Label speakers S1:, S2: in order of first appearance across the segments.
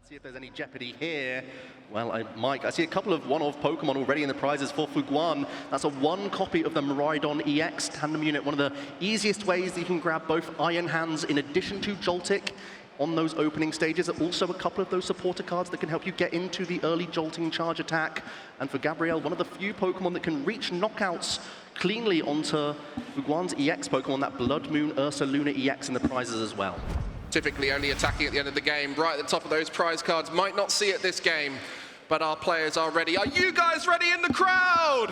S1: See if there's any jeopardy here. Well, Mike, I see a couple of one-off Pokemon already in the prizes for Fuguan. That's a one copy of the Miraidon EX tandem unit, one of the easiest ways that you can grab both Iron Hands in addition to Joltik on those opening stages. Also a couple of those supporter cards that can help you get into the early Jolting charge attack. And for Gabriel, one of the few Pokemon that can reach knockouts cleanly onto Fuguan's EX Pokemon, that Blood Moon Ursa Luna EX in the prizes as well.
S2: Typically only attacking at the end of the game, right at the top of those prize cards. Might not see it this game, but our players are ready. Are you guys ready in the crowd?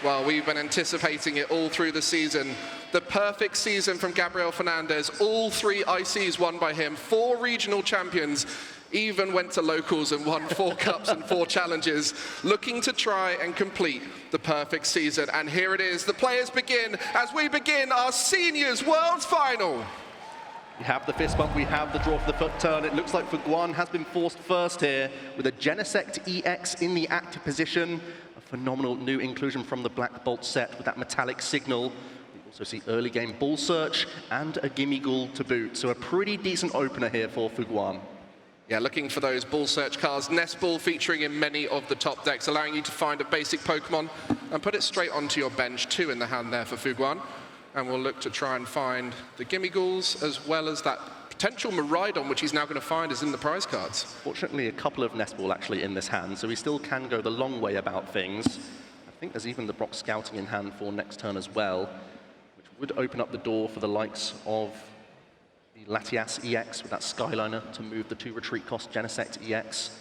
S2: Well, we've been anticipating it all through the season. The perfect season from Gabriel Fernandez. All 3 ICs won by him, 4 regional champions, even went to locals and won 4 cups and 4 challenges, looking to try and complete the perfect season. And here it is. The players begin as we begin our Seniors Worlds Final.
S1: We have the fist bump, we have the draw for the foot turn. It looks like Fuguan has been forced first here with a Genesect EX in the active position. A phenomenal new inclusion from the Black Bolt set with that metallic signal. We also see early game Ball Search and a Gimmighoul to boot. So a pretty decent opener here for Fuguan.
S2: Yeah, looking for those Ball Search cards. Nest Ball featuring in many of the top decks, allowing you to find a basic Pokemon and put it straight onto your bench. 2 in the hand there for Fuguan. And we'll look to try and find the Gimmighouls as well as that potential Miraidon, which he's now going to find is in the prize cards.
S1: Fortunately, a couple of Nest Ball actually in this hand, so he still can go the long way about things. I think there's even the Brock Scouting in hand for next turn as well, which would open up the door for the likes of the Latias EX with that Skyliner to move the 2 retreat cost Genesect EX.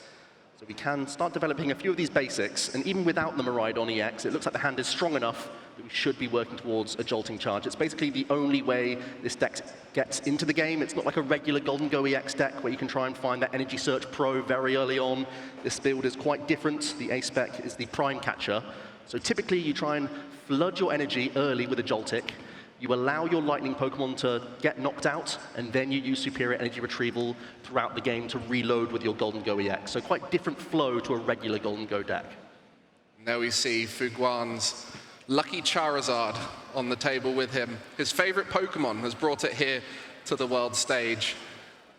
S1: So we can start developing a few of these basics, and even without the Miraidon EX, it looks like the hand is strong enough that we should be working towards a Jolting charge. It's basically the only way this deck gets into the game. It's not like a regular Golden Go EX deck where you can try and find that Energy Search Pro very early on. This build is quite different. The A-Spec is the Prime Catcher. So typically you try and flood your energy early with a Joltik. You allow your Lightning Pokemon to get knocked out, and then you use Superior Energy Retrieval throughout the game to reload with your Golden Go EX. So quite different flow to a regular Golden Go deck.
S2: Now we see Fuguan's lucky Charizard on the table with him. His favorite Pokemon has brought it here to the world stage.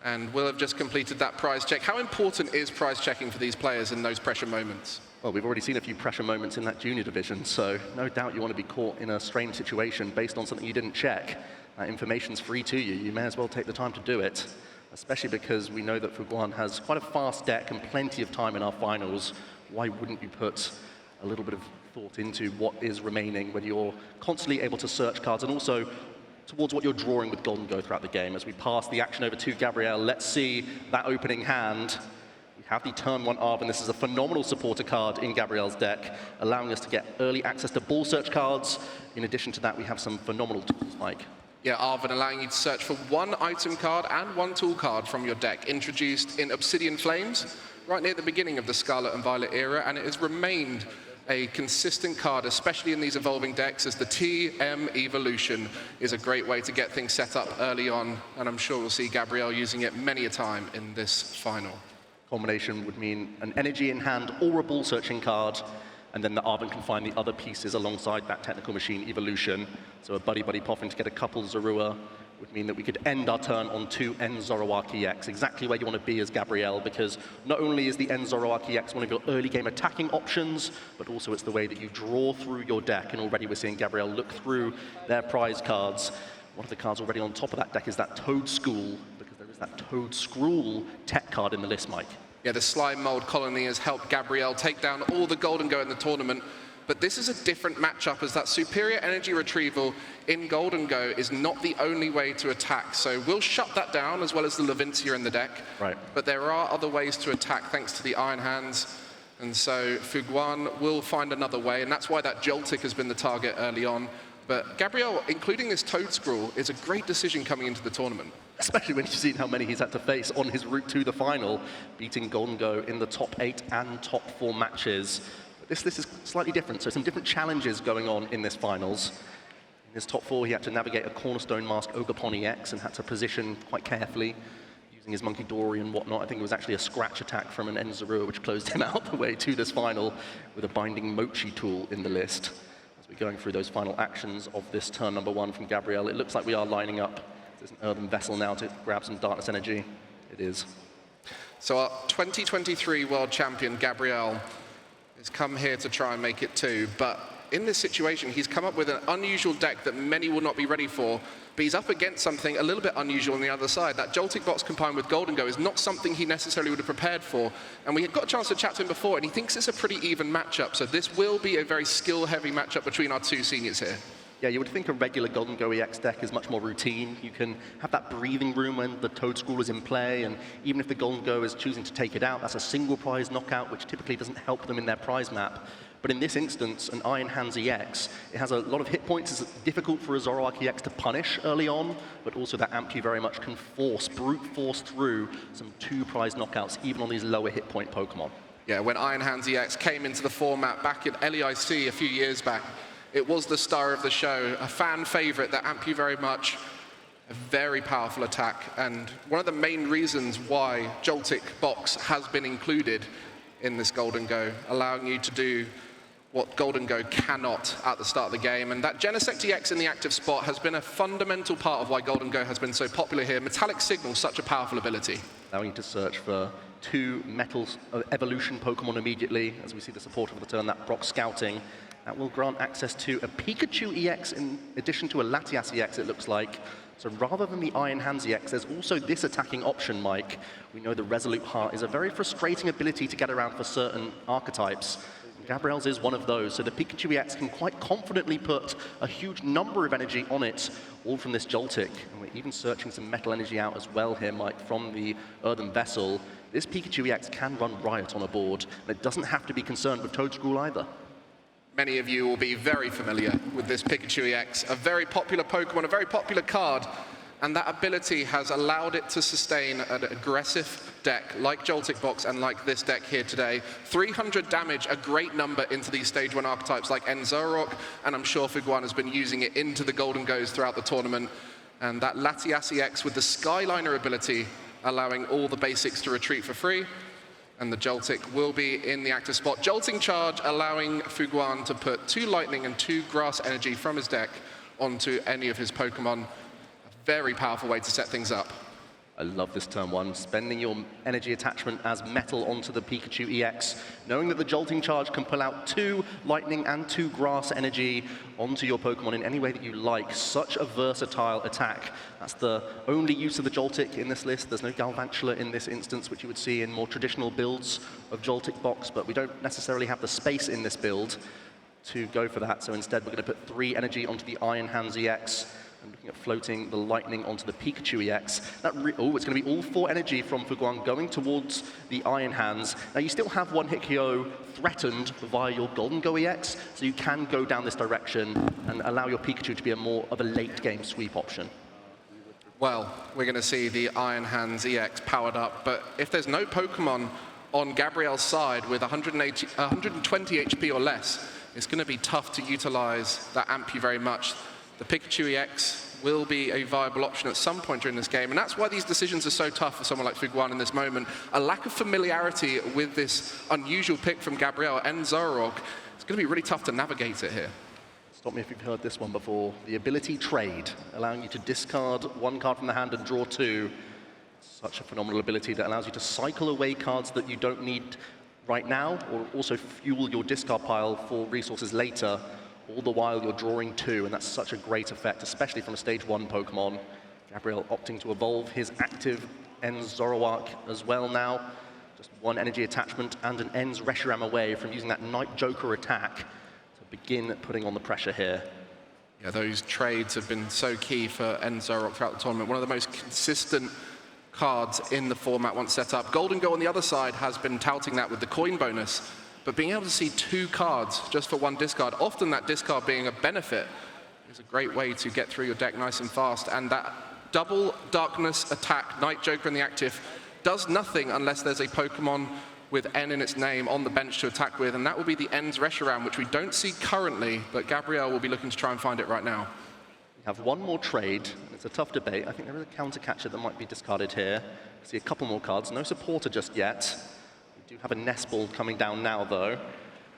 S2: And will have just completed that prize check. How important is prize checking for these players in those pressure moments?
S1: Well, we've already seen a few pressure moments in that junior division, so no doubt you want to be caught in a strange situation based on something you didn't check. That information's free to you. You may as well take the time to do it, especially because we know that Fuguan has quite a fast deck and plenty of time in our finals. Why wouldn't you put a little bit of thought into what is remaining when you're constantly able to search cards, and also towards what you're drawing with Golden Go throughout the game. As we pass the action over to Gabriel, let's see that opening hand. We have the turn 1 Arv, and this is a phenomenal supporter card in Gabriel's deck, allowing us to get early access to Ball Search cards. In addition to that, we have some phenomenal tools, Mike.
S2: Yeah, Arvin allowing you to search for 1 item card and 1 tool card from your deck, introduced in Obsidian Flames, right near the beginning of the Scarlet and Violet era, and it has remained a consistent card, especially in these evolving decks, as the TM Evolution is a great way to get things set up early on, and I'm sure we'll see Gabriel using it many a time in this final.
S1: Combination would mean an energy in hand or a ball searching card, and then the Arvin can find the other pieces alongside that Technical Machine Evolution. So a Buddy Poffin to get a couple Zorua would mean that we could end our turn on 2 N Zoroark EX, exactly where you want to be as Gabriel, because not only is the N Zoroark EX one of your early game attacking options, but also it's the way that you draw through your deck, and already we're seeing Gabriel look through their prize cards. One of the cards already on top of that deck is that Toad School, because there is that Toad Scroll tech card in the list, Mike.
S2: Yeah, the Slime Mold Colony has helped Gabriel take down all the Golden Go in the tournament. But this is a different matchup, as that Superior Energy Retrieval in Golden Go is not the only way to attack. So we'll shut that down, as well as the Levincia in the deck.
S1: Right.
S2: But there are other ways to attack, thanks to the Iron Hands. And so Fuguan will find another way, and that's why that Joltik has been the target early on. But Gabriel, including this Toad Scroll, is a great decision coming into the tournament.
S1: Especially when you've seen how many he's had to face on his route to the final, beating Golden Go in the top 8 and top 4 matches. This is slightly different, so some different challenges going on in this finals. In his top 4, he had to navigate a Cornerstone Mask Ogerpon EX and had to position quite carefully, using his Monkey Dory and whatnot. I think it was actually a scratch attack from an Enzarua, which closed him out the way to this final with a Binding Mochi tool in the list. As we're going through those final actions of this turn number 1 from Gabriel, it looks like we are lining up There's an Earthen Vessel now to grab some Darkness Energy. It is.
S2: So our 2023 World Champion, Gabriel, has come here to try and make it too, but in this situation, he's come up with an unusual deck that many will not be ready for, but he's up against something a little bit unusual on the other side. That Joltik box combined with Golden Go is not something he necessarily would have prepared for, and we had got a chance to chat to him before, and he thinks it's a pretty even matchup, so this will be a very skill-heavy matchup between our two seniors here.
S1: Yeah, you would think a regular Golden Go EX deck is much more routine. You can have that breathing room when the Toad School is in play, and even if the Golden Go is choosing to take it out, that's a single prize knockout, which typically doesn't help them in their prize map. But in this instance, an Iron Hands EX, it has a lot of hit points. It's difficult for a Zoroark EX to punish early on, but also that Ampu very much can brute force through some 2 prize knockouts, even on these lower hit point Pokemon.
S2: Yeah, when Iron Hands EX came into the format back in LEIC a few years back, it was the star of the show, a fan favorite that Ampu very much, a very powerful attack, and one of the main reasons why Joltik box has been included in this Golden Go, allowing you to do what Golden Go cannot at the start of the game. And that Genesect EX in the active spot has been a fundamental part of why Golden Go has been so popular here. Metallic Signal, such a powerful ability.
S1: Allowing you to search for 2 Metal Evolution Pokemon immediately, as we see the support of the turn, that Brock Scouting. That will grant access to a Pikachu EX in addition to a Latias EX, it looks like. So rather than the Iron Hands EX, there's also this attacking option, Mike. We know the Resolute Heart is a very frustrating ability to get around for certain archetypes. Gabriel's is one of those, so the Pikachu EX can quite confidently put a huge number of energy on it, all from this Joltik. And we're even searching some metal energy out as well here, Mike, from the Earthen Vessel. This Pikachu EX can run riot on a board, and it doesn't have to be concerned with Toad School either.
S2: Many of you will be very familiar with this Pikachu EX, a very popular Pokemon, a very popular card, and that ability has allowed it to sustain an aggressive deck like Joltik Box and like this deck here today. 300 damage, a great number into these Stage 1 archetypes like Zoroark, and I'm sure Fuguan has been using it into the Golden Goes throughout the tournament. And that Latias EX with the Skyliner ability, allowing all the basics to retreat for free. And the Joltik will be in the active spot. Jolting Charge, allowing Fuguan to put 2 Lightning and 2 Grass Energy from his deck onto any of his Pokemon. Very powerful way to set things up.
S1: I love this turn 1, spending your energy attachment as metal onto the Pikachu EX, knowing that the Jolting Charge can pull out 2 lightning and 2 grass energy onto your Pokemon in any way that you like. Such a versatile attack. That's the only use of the Joltik in this list. There's no Galvantula in this instance, which you would see in more traditional builds of Joltik Box, but we don't necessarily have the space in this build to go for that. So instead, we're going to put 3 energy onto the Iron Hands EX, and looking at floating the lightning onto the Pikachu EX. It's going to be all 4 energy from Fuguan going towards the Iron Hands. Now, you still have 1 hit KO threatened via your Golden Go EX, so you can go down this direction and allow your Pikachu to be a more of a late-game sweep option.
S2: Well, we're going to see the Iron Hands EX powered up, but if there's no Pokemon on Gabriel's side with 120 HP or less, it's going to be tough to utilize that Ampu very much. The Pikachu EX will be a viable option at some point during this game, and that's why these decisions are so tough for someone like Fuguan in this moment. A lack of familiarity with this unusual pick from Gabriel and Zoroark. It's going to be really tough to navigate it here.
S1: Stop me if you've heard this one before. The ability Trade, allowing you to discard 1 card from the hand and draw 2. Such a phenomenal ability that allows you to cycle away cards that you don't need right now, or also fuel your discard pile for resources later. All the while you're drawing 2, and that's such a great effect, especially from a Stage 1 Pokemon. Gabriel opting to evolve his active Ens Zoroark as well now. Just 1 energy attachment and an Ens Reshiram away from using that Night Joker attack to begin putting on the pressure here.
S2: Yeah, those trades have been so key for Ens Zoroark throughout the tournament. One of the most consistent cards in the format once set up. Golden Go on the other side has been touting that with the coin bonus. But being able to see 2 cards just for 1 discard, often that discard being a benefit, is a great way to get through your deck nice and fast. And that double darkness attack, Night Joker in the active, does nothing unless there's a Pokemon with N in its name on the bench to attack with, and that will be the Ens Reshiram, which we don't see currently, but Gabriel will be looking to try and find it right now.
S1: We have 1 more trade, and it's a tough debate. I think there is a counter catcher that might be discarded here. I see a couple more cards, no supporter just yet. We do have a Nest Ball coming down now, though.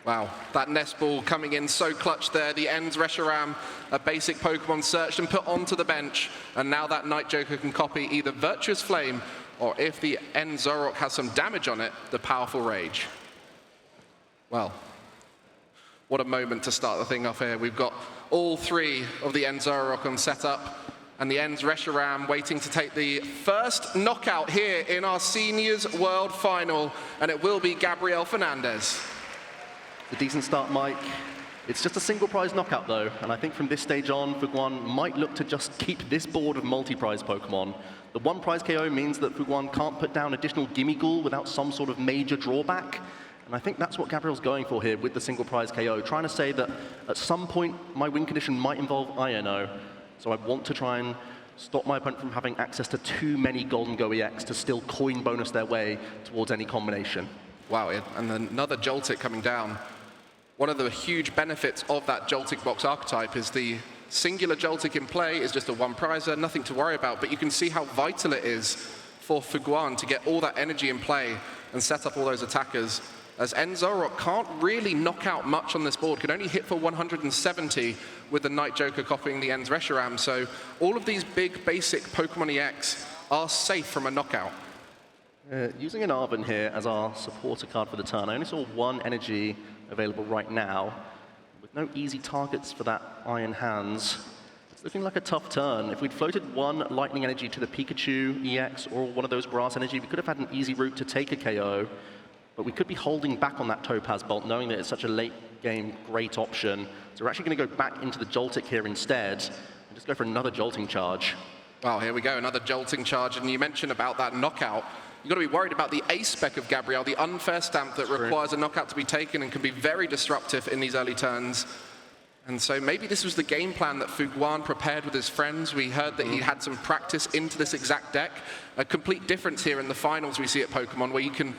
S2: Wow, that nest ball coming in so clutch there. The Ends Reshiram, a basic Pokemon searched and put onto the bench. And now that Night Joker can copy either Virtuous Flame, or if the End Zoroark has some damage on it, the Powerful Rage. Well, what a moment to start the thing off here. We've got all three of the End Zoroark on setup, and the Ends Reshiram waiting to take the first knockout here in our Seniors World Final, and it will be Gabriel Fernandez.
S1: A decent start, Mike. It's just a single prize knockout, though, and I think from this stage on, Fuguan might look to just keep this board of multi-prize Pokemon. The one prize KO means that Fuguan can't put down additional Gimme Ghoul without some sort of major drawback, and I think that's what Gabriel's going for here with the single prize KO, trying to say that at some point my win condition might involve INO, so I want to try and stop my opponent from having access to too many Golden Go EX to still coin bonus their way towards any combination.
S2: Wow, and another Joltik coming down. One of the huge benefits of that Joltik box archetype is the singular Joltik in play is just a one prizer, nothing to worry about, but you can see how vital it is for Fuguan to get all that energy in play and set up all those attackers, as End Zoroark can't really knock out much on this board, can only hit for 170 with the Night Joker copying the Ends Reshiram, so all of these big basic Pokemon EX are safe from a knockout.
S1: Using an Arven here as our supporter card for the turn, I only saw one energy available right now, with no easy targets for that Iron Hands. It's looking like a tough turn. If we'd floated one Lightning Energy to the Pikachu EX or one of those Grass Energy, we could have had an easy route to take a KO, but we could be holding back on that Topaz Bolt, knowing that it's such a late game great option. So we're actually going to go back into the Joltik here instead, and just go for another Jolting Charge.
S2: Well, here we go, another Jolting Charge, and you mentioned about that knockout. You've got to be worried about the ace spec of Gabriel, the unfair stamp that requires a knockout to be taken and can be very disruptive in these early turns. And so maybe this was the game plan that Fuguan prepared with his friends. We heard that he had some practice into this exact deck. A complete difference here in the finals we see at Pokemon, where you can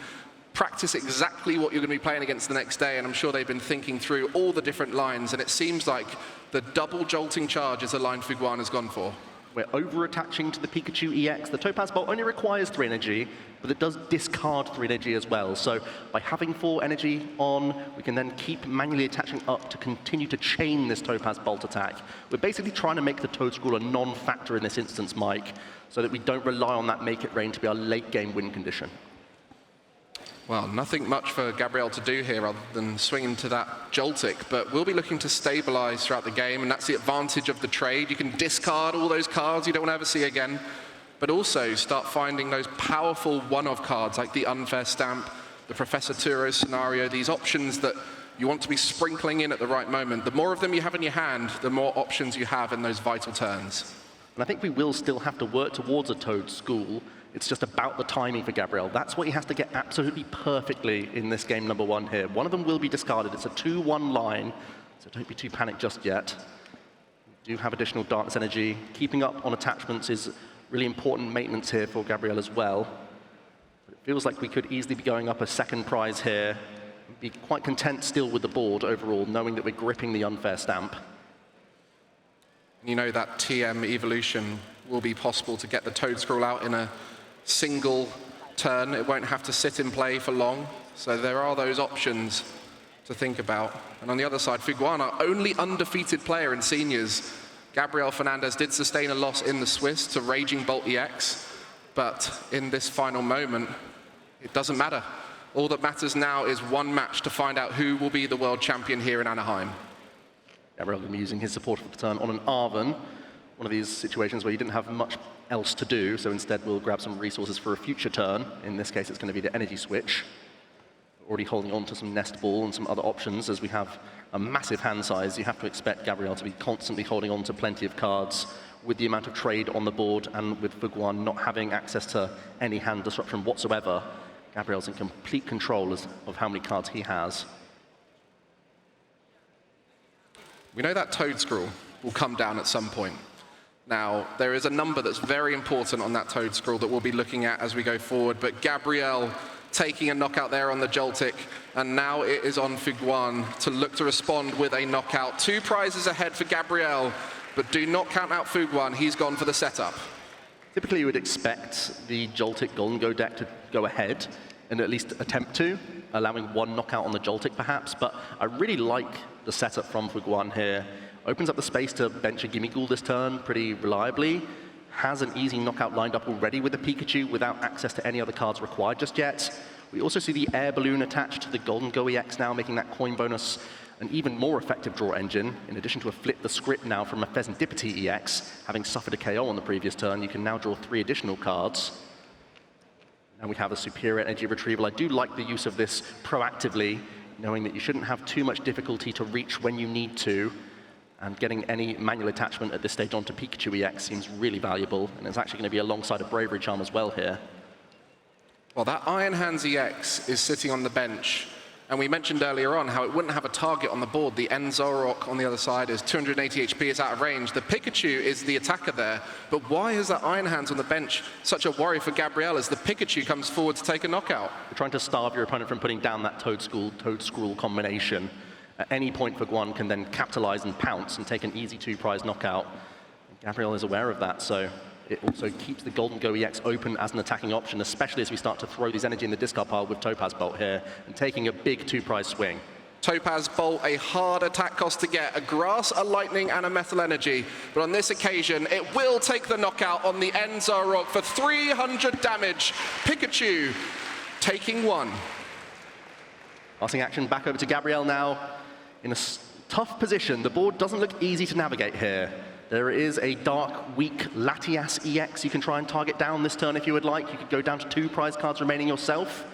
S2: practice exactly what you're going to be playing against the next day, and I'm sure they've been thinking through all the different lines, and it seems like the double Jolting Charge is the line Fuguan has gone for.
S1: We're over-attaching to the Pikachu EX. The Topaz Bolt only requires 3 energy, but it does discard 3 energy as well. So by having 4 energy on, we can then keep manually attaching up to continue to chain this Topaz Bolt attack. We're basically trying to make the Toedscruel a non-factor in this instance, Mike, so that we don't rely on that Make It Rain to be our late-game win condition.
S2: Well, nothing much for Gabriel to do here other than swing into that Joltik, but we'll be looking to stabilize throughout the game, and that's the advantage of the trade. You can discard all those cards you don't want to ever see again, but also start finding those powerful one-off cards like the Unfair Stamp, the Professor Turo scenario, these options that you want to be sprinkling in at the right moment. The more of them you have in your hand, the more options you have in those vital turns.
S1: And I think we will still have to work towards a Toedscruel. It's just about the timing for Gabriel. That's what he has to get absolutely perfectly in this game number 1 here. One of them will be discarded. It's a 2-1 line, so don't be too panicked just yet. We do have additional Darkness Energy. Keeping up on attachments is really important maintenance here for Gabriel as well. But it feels like we could easily be going up a second prize here, and be quite content still with the board overall, knowing that we're gripping the Unfair Stamp.
S2: You know that TM evolution will be possible to get the Toedscruel out in a single turn. It won't have to sit in play for long. So there are those options to think about. And on the other side, Fuguan, our only undefeated player in seniors. Gabriel Fernandez did sustain a loss in the Swiss to Raging Bolt EX, but in this final moment, it doesn't matter. All that matters now is one match to find out who will be the world champion here in Anaheim.
S1: Gabriel will be using his support for the turn on an Arven, one of these situations where you didn't have much else to do, so instead we'll grab some resources for a future turn. In this case, it's going to be the energy switch. We're already holding on to some Nest Ball and some other options. As we have a massive hand size, you have to expect Gabriel to be constantly holding on to plenty of cards with the amount of trade on the board, and with Fuguan not having access to any hand disruption whatsoever. Gabriel's in complete control of how many cards he has.
S2: We know that Toedscruel will come down at some point. Now, there is a number that's very important on that Toedscruel that we'll be looking at as we go forward, but Gabriel taking a knockout there on the Joltik, and now it is on Fuguan to look to respond with a knockout. 2 prizes ahead for Gabriel, but do not count out Fuguan. He's gone for the setup.
S1: Typically, you would expect the Joltik Golden Go deck to go ahead and at least attempt to. allowing one knockout on the Joltik perhaps, but I really like the setup from Fuguan here. Opens up the space to bench a Gimmighoul this turn pretty reliably, has an easy knockout lined up already with the Pikachu without access to any other cards required just yet. We also see the air balloon attached to the Golden GO EX now, making that coin bonus an even more effective draw engine. In addition to a flip the script now from a Pheasantipity EX, having suffered a KO on the previous turn, you can now draw 3 additional cards. And we have a superior energy retrieval. I do like the use of this proactively, knowing that you shouldn't have too much difficulty to reach when you need to, and getting any manual attachment at this stage onto Pikachu EX seems really valuable, and it's actually going to be alongside a Bravery Charm as well here.
S2: Well, that Iron Hands EX is sitting on the bench, and we mentioned earlier on how it wouldn't have a target on the board. The Enzorok on the other side is 280 HP, is out of range. The Pikachu is the attacker there, but why is that Iron Hands on the bench such a worry for Gabriel as the Pikachu comes forward to take a knockout?
S1: You're trying to starve your opponent from putting down that Toad-Scroll combination. At any point, Fuguan can then capitalize and pounce and take an easy 2-prize knockout. Gabriel is aware of that, so it also keeps the Golden GO EX open as an attacking option, especially as we start to throw these energy in the discard pile with Topaz Bolt here, and taking a big 2-prize swing.
S2: Topaz Bolt, a hard attack cost to get, a Grass, a Lightning, and a Metal Energy. But on this occasion, it will take the knockout on the Enzorok for 300 damage. Pikachu taking 1.
S1: Passing action back over to Gabriel now. In a tough position, the board doesn't look easy to navigate here. There is a Dark, weak Latias EX you can try and target down this turn if you would like. You could go down to 2 prize cards remaining yourself.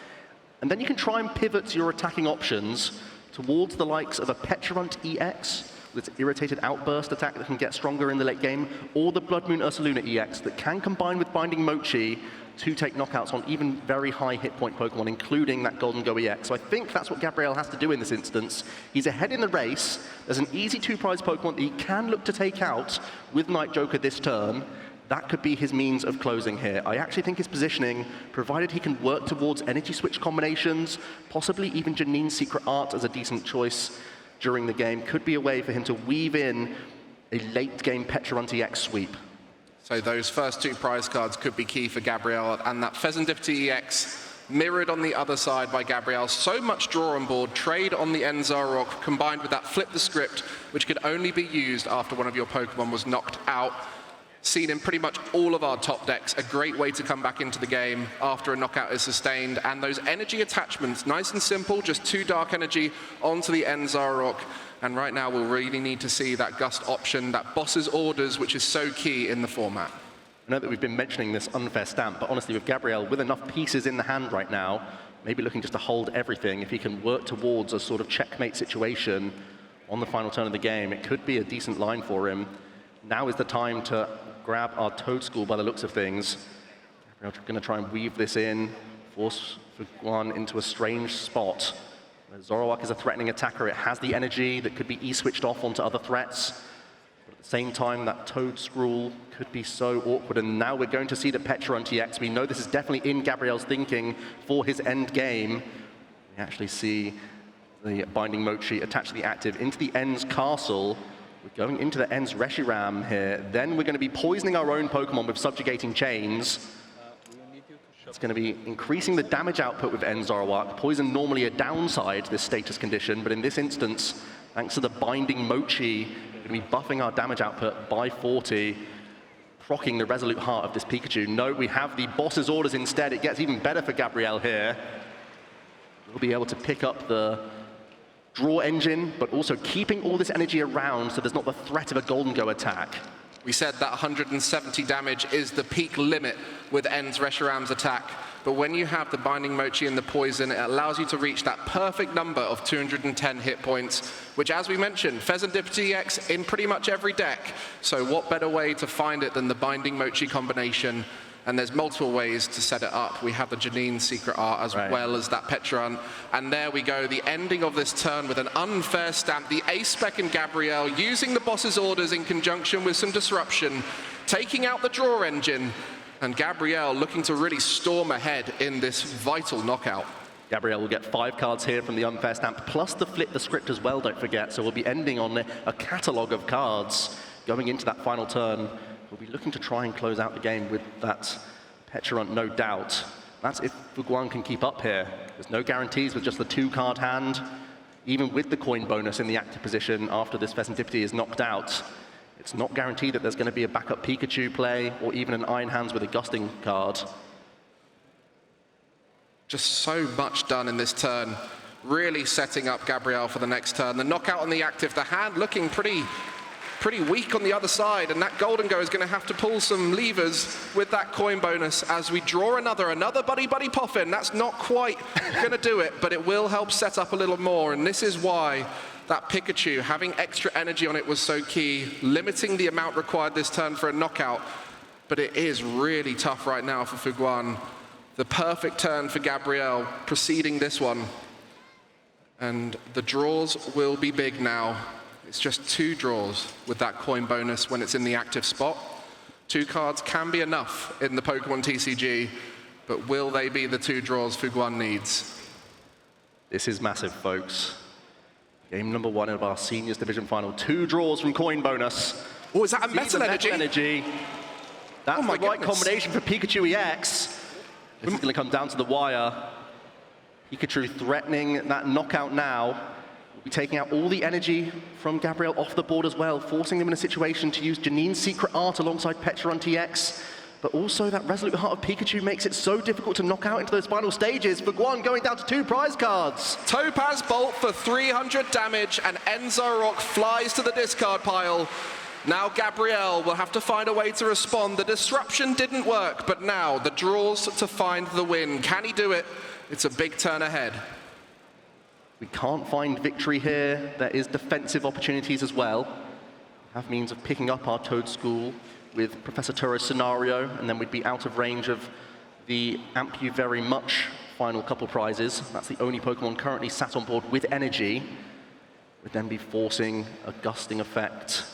S1: And then you can try and pivot your attacking options towards the likes of a Petulant EX with its Irritated Outburst attack that can get stronger in the late game, or the Blood Moon Ursaluna EX that can combine with Binding Mochi to take knockouts on even very high hit point Pokemon, including that Golden GO EX. So I think that's what Gabriel has to do in this instance. He's ahead in the race. There's an easy 2-prize Pokemon that he can look to take out with Night Joker this turn. That could be his means of closing here. I actually think his positioning, provided he can work towards energy switch combinations, possibly even Janine's Secret Art as a decent choice during the game, could be a way for him to weave in a late-game Petulant EX sweep.
S2: So those first 2 prize cards could be key for Gabriel, and that Pheasantipity EX mirrored on the other side by Gabriel. So much draw on board, trade on the Enzorok, combined with that flip the script, which could only be used after one of your Pokemon was knocked out. Seen in pretty much all of our top decks, a great way to come back into the game after a knockout is sustained. And those energy attachments, nice and simple, just 2 Dark Energy onto the Enzorok. And right now, we'll really need to see that Gust option, that Boss's Orders, which is so key in the format.
S1: I know that we've been mentioning this unfair stamp, but honestly, with Gabriel, with enough pieces in the hand right now, maybe looking just to hold everything, if he can work towards a sort of checkmate situation on the final turn of the game, it could be a decent line for him. Now is the time to grab our Toad-Scroll by the looks of things. Gabriel's going to try and weave this in, force Fuguan into a strange spot. Zoroark is a threatening attacker. It has the energy that could be E-switched off onto other threats. But at the same time, that Toad-Scroll could be so awkward. And now we're going to see the Petulant EX. We know this is definitely in Gabriel's thinking for his end game. We actually see the Binding Mochi attached to the active into the End's Castle. We're going into the End's Reshiram here. Then we're going to be poisoning our own Pokemon with Subjugating Chains. It's going to be increasing the damage output with Enzorok. Poison normally a downside to this status condition, but in this instance, thanks to the Binding Mochi, we're going to be buffing our damage output by 40, procking the Resolute Heart of this Pikachu. No, we have the Boss's Orders instead. It gets even better for Gabriel here. We'll be able to pick up the draw engine, but also keeping all this energy around so there's not the threat of a Golden GO attack.
S2: We said that 170 damage is the peak limit with End's Reshiram's attack, but when you have the Binding Mochi and the Poison, it allows you to reach that perfect number of 210 hit points, which, as we mentioned, Pheasantipity EX in pretty much every deck. So what better way to find it than the Binding Mochi combination? And there's multiple ways to set it up. We have the Janine's Secret Art as well as that Petulant. And there we go, the ending of this turn with an unfair stamp. The Ace-Spec and Gabriel using the Boss's Orders in conjunction with some Disruption, taking out the draw engine, and Gabriel looking to really storm ahead in this vital knockout.
S1: Gabriel will get 5 cards here from the unfair stamp, plus the flip the script as well, don't forget. So we'll be ending on a catalogue of cards going into that final turn. We'll be looking to try and close out the game with that Petulant, no doubt. That's if Fuguan can keep up here. There's no guarantees with just the 2-card hand. Even with the coin bonus in the active position after this Pheasantipity is knocked out, it's not guaranteed that there's going to be a backup Pikachu play or even an Iron Hands with a Gusting card.
S2: Just so much done in this turn. Really setting up Gabriel for the next turn. The knockout on the active, the hand looking pretty weak on the other side, and that Golden Go is going to have to pull some levers with that coin bonus as we draw another Buddy Buddy Poffin. That's not quite going to do it, but it will help set up a little more, and this is why that Pikachu, having extra energy on it was so key, limiting the amount required this turn for a knockout, but it is really tough right now for Fuguan. The perfect turn for Gabriel preceding this one, and the draws will be big now. It's just 2 draws with that coin bonus when it's in the active spot. 2 cards can be enough in the Pokémon TCG, but will they be the 2 draws Fuguan needs?
S1: This is massive, folks. Game number 1 of our Seniors Division Final. 2 draws from coin bonus.
S2: Oh, is that a metal energy?
S1: That's
S2: my
S1: the right
S2: goodness.
S1: combination for Pikachu EX. This is going to come down to the wire. Pikachu threatening that knockout now. We'll be taking out all the energy from Gabriel off the board as well, forcing him in a situation to use Janine's Secret Art alongside Pecharunt EX. But also that Resolute Heart of Pikachu makes it so difficult to knock out into those final stages. Fuguan going down to 2 prize cards.
S2: Topaz Bolt for 300 damage, and Enzorock flies to the discard pile. Now Gabriel will have to find a way to respond. The disruption didn't work, but now the draws to find the win. Can he do it? It's a big turn ahead.
S1: We can't find victory here. There is defensive opportunities as well. We have means of picking up our Toad School with Professor Turo's scenario, and then we'd be out of range of the Amp You Very Much final couple prizes. That's the only Pokemon currently sat on board with energy. Would then be forcing a Gusting effect.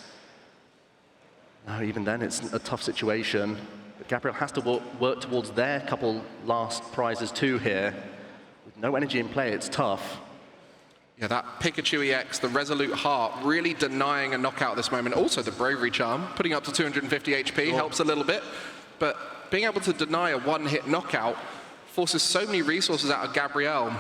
S1: No, even then it's a tough situation. But Gabriel has to work towards their couple last prizes too here. With no energy in play, it's tough.
S2: Yeah, that Pikachu EX, the Resolute Heart, really denying a knockout at this moment. Also the Bravery Charm, putting up to 250 HP, helps a little bit. But being able to deny a one-hit knockout forces so many resources out of Gabriel.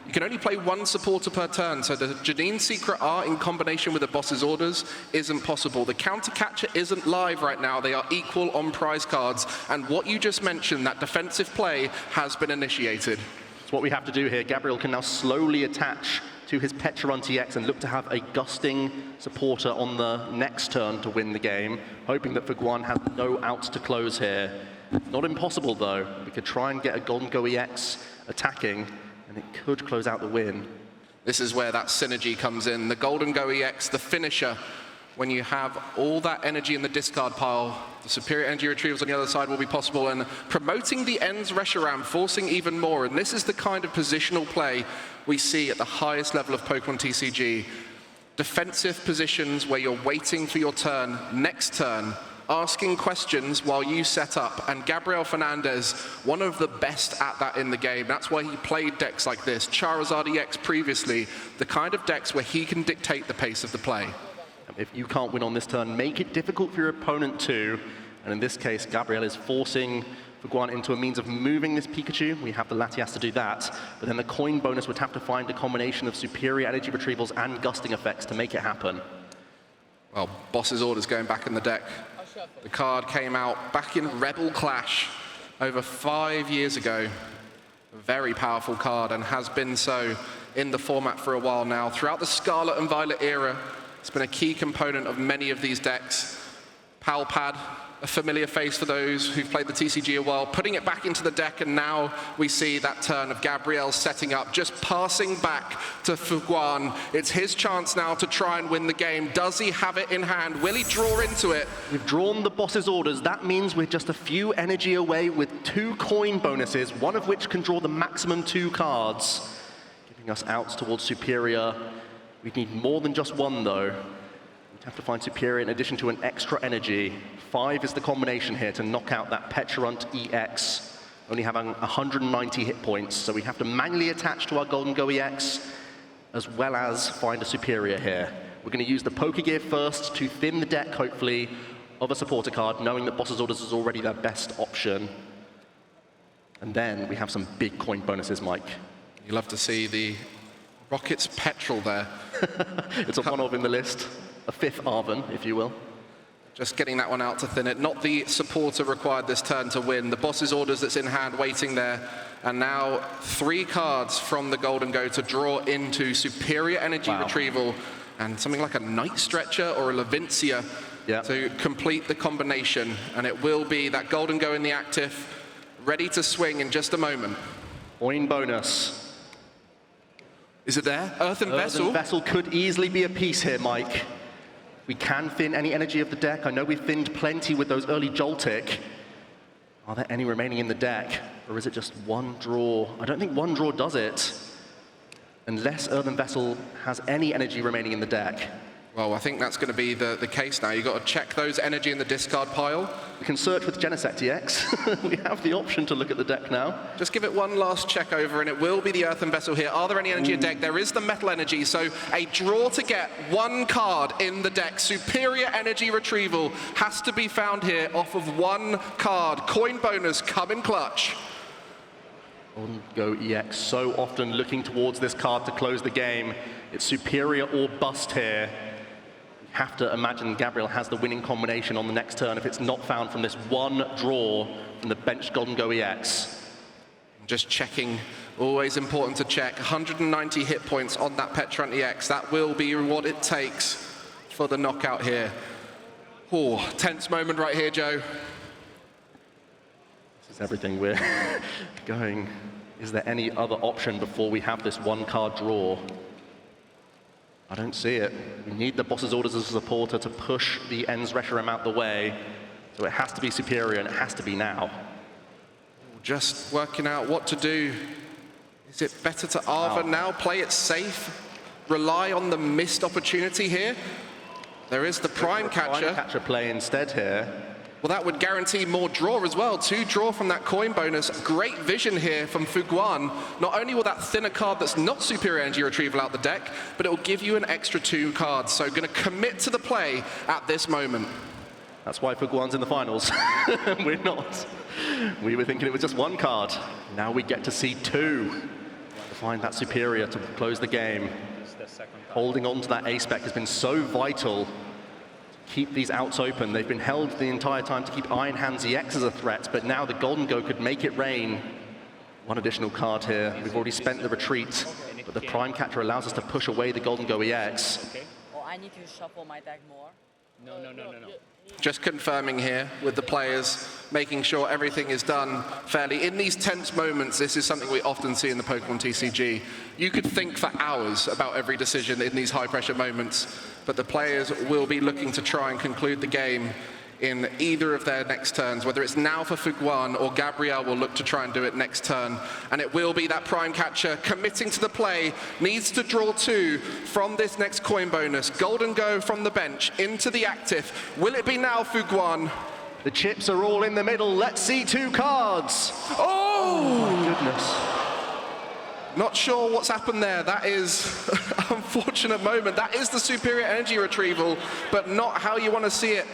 S2: You can only play 1 supporter per turn, so the Janine's Secret Art in combination with the boss's orders isn't possible. The counter catcher isn't live right now. They are equal on prize cards. And what you just mentioned, that defensive play, has been initiated.
S1: It's what we have to do here. Gabriel can now slowly attach to his Pecharunt EX and look to have a Gusting supporter on the next turn to win the game, hoping that Fuguan has no outs to close here. Not impossible, though. We could try and get a Golden Go EX attacking, and it could close out the win.
S2: This is where that synergy comes in. The Golden Go EX, the finisher, when you have all that energy in the discard pile, the superior energy retrievals on the other side will be possible, and promoting the Ends Reshiram, forcing even more. And this is the kind of positional play we see at the highest level of Pokemon TCG. Defensive positions where you're waiting for your turn, next turn, asking questions while you set up. And Gabriel Fernandez, one of the best at that in the game. That's why he played decks like this. Charizard EX previously, the kind of decks where he can dictate the pace of the play.
S1: If you can't win on this turn, make it difficult for your opponent too. And in this case, Gabriel is forcing Fuguan into a means of moving this Pikachu. We have the Latias to do that. But then the coin bonus would have to find a combination of superior energy retrievals and Gusting effects to make it happen.
S2: Well, boss's orders going back in the deck. The card came out back in Rebel Clash over 5 years ago. A very powerful card, and has been so in the format for a while now. Throughout the Scarlet and Violet era, it's been a key component of many of these decks. Palpad, a familiar face for those who've played the TCG a while, putting it back into the deck, and now we see that turn of Gabriel setting up, just passing back to Fuguan. It's his chance now to try and win the game. Does he have it in hand? Will he draw into it?
S1: We've drawn the boss's orders. That means we're just a few energy away with 2 coin bonuses, one of which can draw the maximum 2 cards, giving us outs towards superior. We'd need more than just 1, though. We'd have to find superior in addition to an extra energy. 5 is the combination here to knock out that Pecharunt EX, only having 190 hit points, so we have to manually attach to our Golden Go EX, as well as find a superior here. We're going to use the Pokegear first to thin the deck, hopefully, of a supporter card, knowing that Boss's Orders is already their best option. And then we have some big coin bonuses, Mike.
S2: You love to see the Rocket's petrol there.
S1: It's a one-of in the list, a fifth Arven, if you will.
S2: Just getting that one out to thin it. Not the supporter required this turn to win. The boss's orders that's in hand waiting there. And now 3 cards from the Golden Go to draw into superior energy retrieval and something like a Night Stretcher or a Levincia to complete the combination. And it will be that Golden Go in the active, ready to swing in just a moment.
S1: Coin bonus.
S2: Is it there? Earthen Vessel?
S1: Earthen Vessel could easily be a piece here, Mike. We can thin any energy of the deck. I know we thinned plenty with those early Joltik. Are there any remaining in the deck? Or is it just one draw? I don't think one draw does it. Unless Earthen Vessel has any energy remaining in the deck.
S2: Well, I think that's going to be the case now. You've got to check those energy in the discard pile.
S1: We can search with Genesect EX. We have the option to look at the deck now.
S2: Just give it one last check over, and it will be the Earthen Vessel here. Are there any energy in deck? There is the metal energy, so a draw to get one card in the deck. Superior energy retrieval has to be found here off of one card. Coin bonus coming clutch.
S1: Golden Go EX so often looking towards this card to close the game. It's superior or bust here. Have to imagine Gabriel has the winning combination on the next turn if it's not found from this one draw from the bench Golden Go EX.
S2: Just checking, always important to check. 190 hit points on that Petrant EX. That will be what it takes for the knockout here. Oh, tense moment right here, Joe.
S1: This is everything we're going. Is there any other option before we have this one card draw? I don't see it. We need the boss's orders as a supporter to push the Ens Reshiram out the way. So it has to be superior, and it has to be now.
S2: Just working out what to do. Is it better to Arven now, play it safe, rely on the missed opportunity here? There is the Prime Catcher.
S1: Prime Catcher play instead here.
S2: Well, that would guarantee more draw as well. 2 draw from that coin bonus. Great vision here from Fuguan. Not only will that thinner card that's not superior energy retrieval out the deck, but it will give you an extra 2 cards. So going to commit to the play at this moment.
S1: That's why Fuguan's in the finals. We're not. We were thinking it was just one card. Now we get to see 2. To find that superior to close the game. Holding on to that A-Spec has been so vital. Keep these outs open. They've been held the entire time to keep Iron Hands EX as a threat, but now the Golden Go could make it rain. One additional card here. We've already spent the retreat, but the Prime Catcher allows us to push away the Golden Go EX.
S3: Oh, I need to shuffle my deck more. No.
S2: Just confirming here with the players, making sure everything is done fairly. In these tense moments, this is something we often see in the Pokémon TCG. You could think for hours about every decision in these high-pressure moments, but the players will be looking to try and conclude the game in either of their next turns, whether it's now for Fuguan or Gabriel will look to try and do it next turn. And it will be that Prime Catcher committing to the play, needs to draw 2 from this next coin bonus. Golden Go from the bench into the active. Will it be now, Fuguan?
S1: The chips are all in the middle. Let's see 2 cards.
S2: Oh!
S1: My goodness.
S2: Not sure what's happened there. That is an unfortunate moment. That is the superior energy retrieval, but not how you want to see it.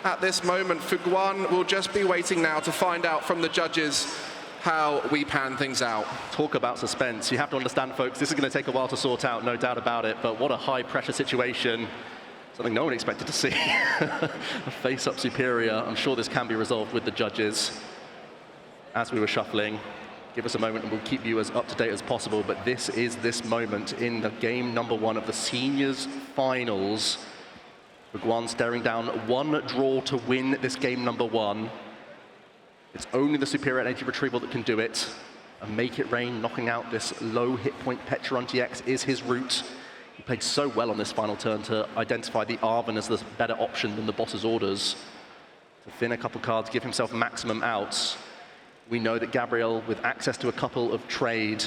S2: At this moment, Fuguan will just be waiting now to find out from the judges how we pan things out.
S1: Talk about suspense. You have to understand, folks, this is going to take a while to sort out, no doubt about it, but what a high-pressure situation. Something no one expected to see. A face-up superior. I'm sure this can be resolved with the judges. As we were shuffling, give us a moment and we'll keep you as up-to-date as possible, but this is this moment in the game number 1 of the Seniors Finals. Fuguan staring down 1 draw to win this game number 1. It's only the superior energy retrieval that can do it. And make it rain, knocking out this low hit point Petrant EX is his route. He played so well on this final turn to identify the Arven as the better option than the boss's orders. To thin a couple cards, give himself maximum outs. We know that Gabriel, with access to a couple of trade,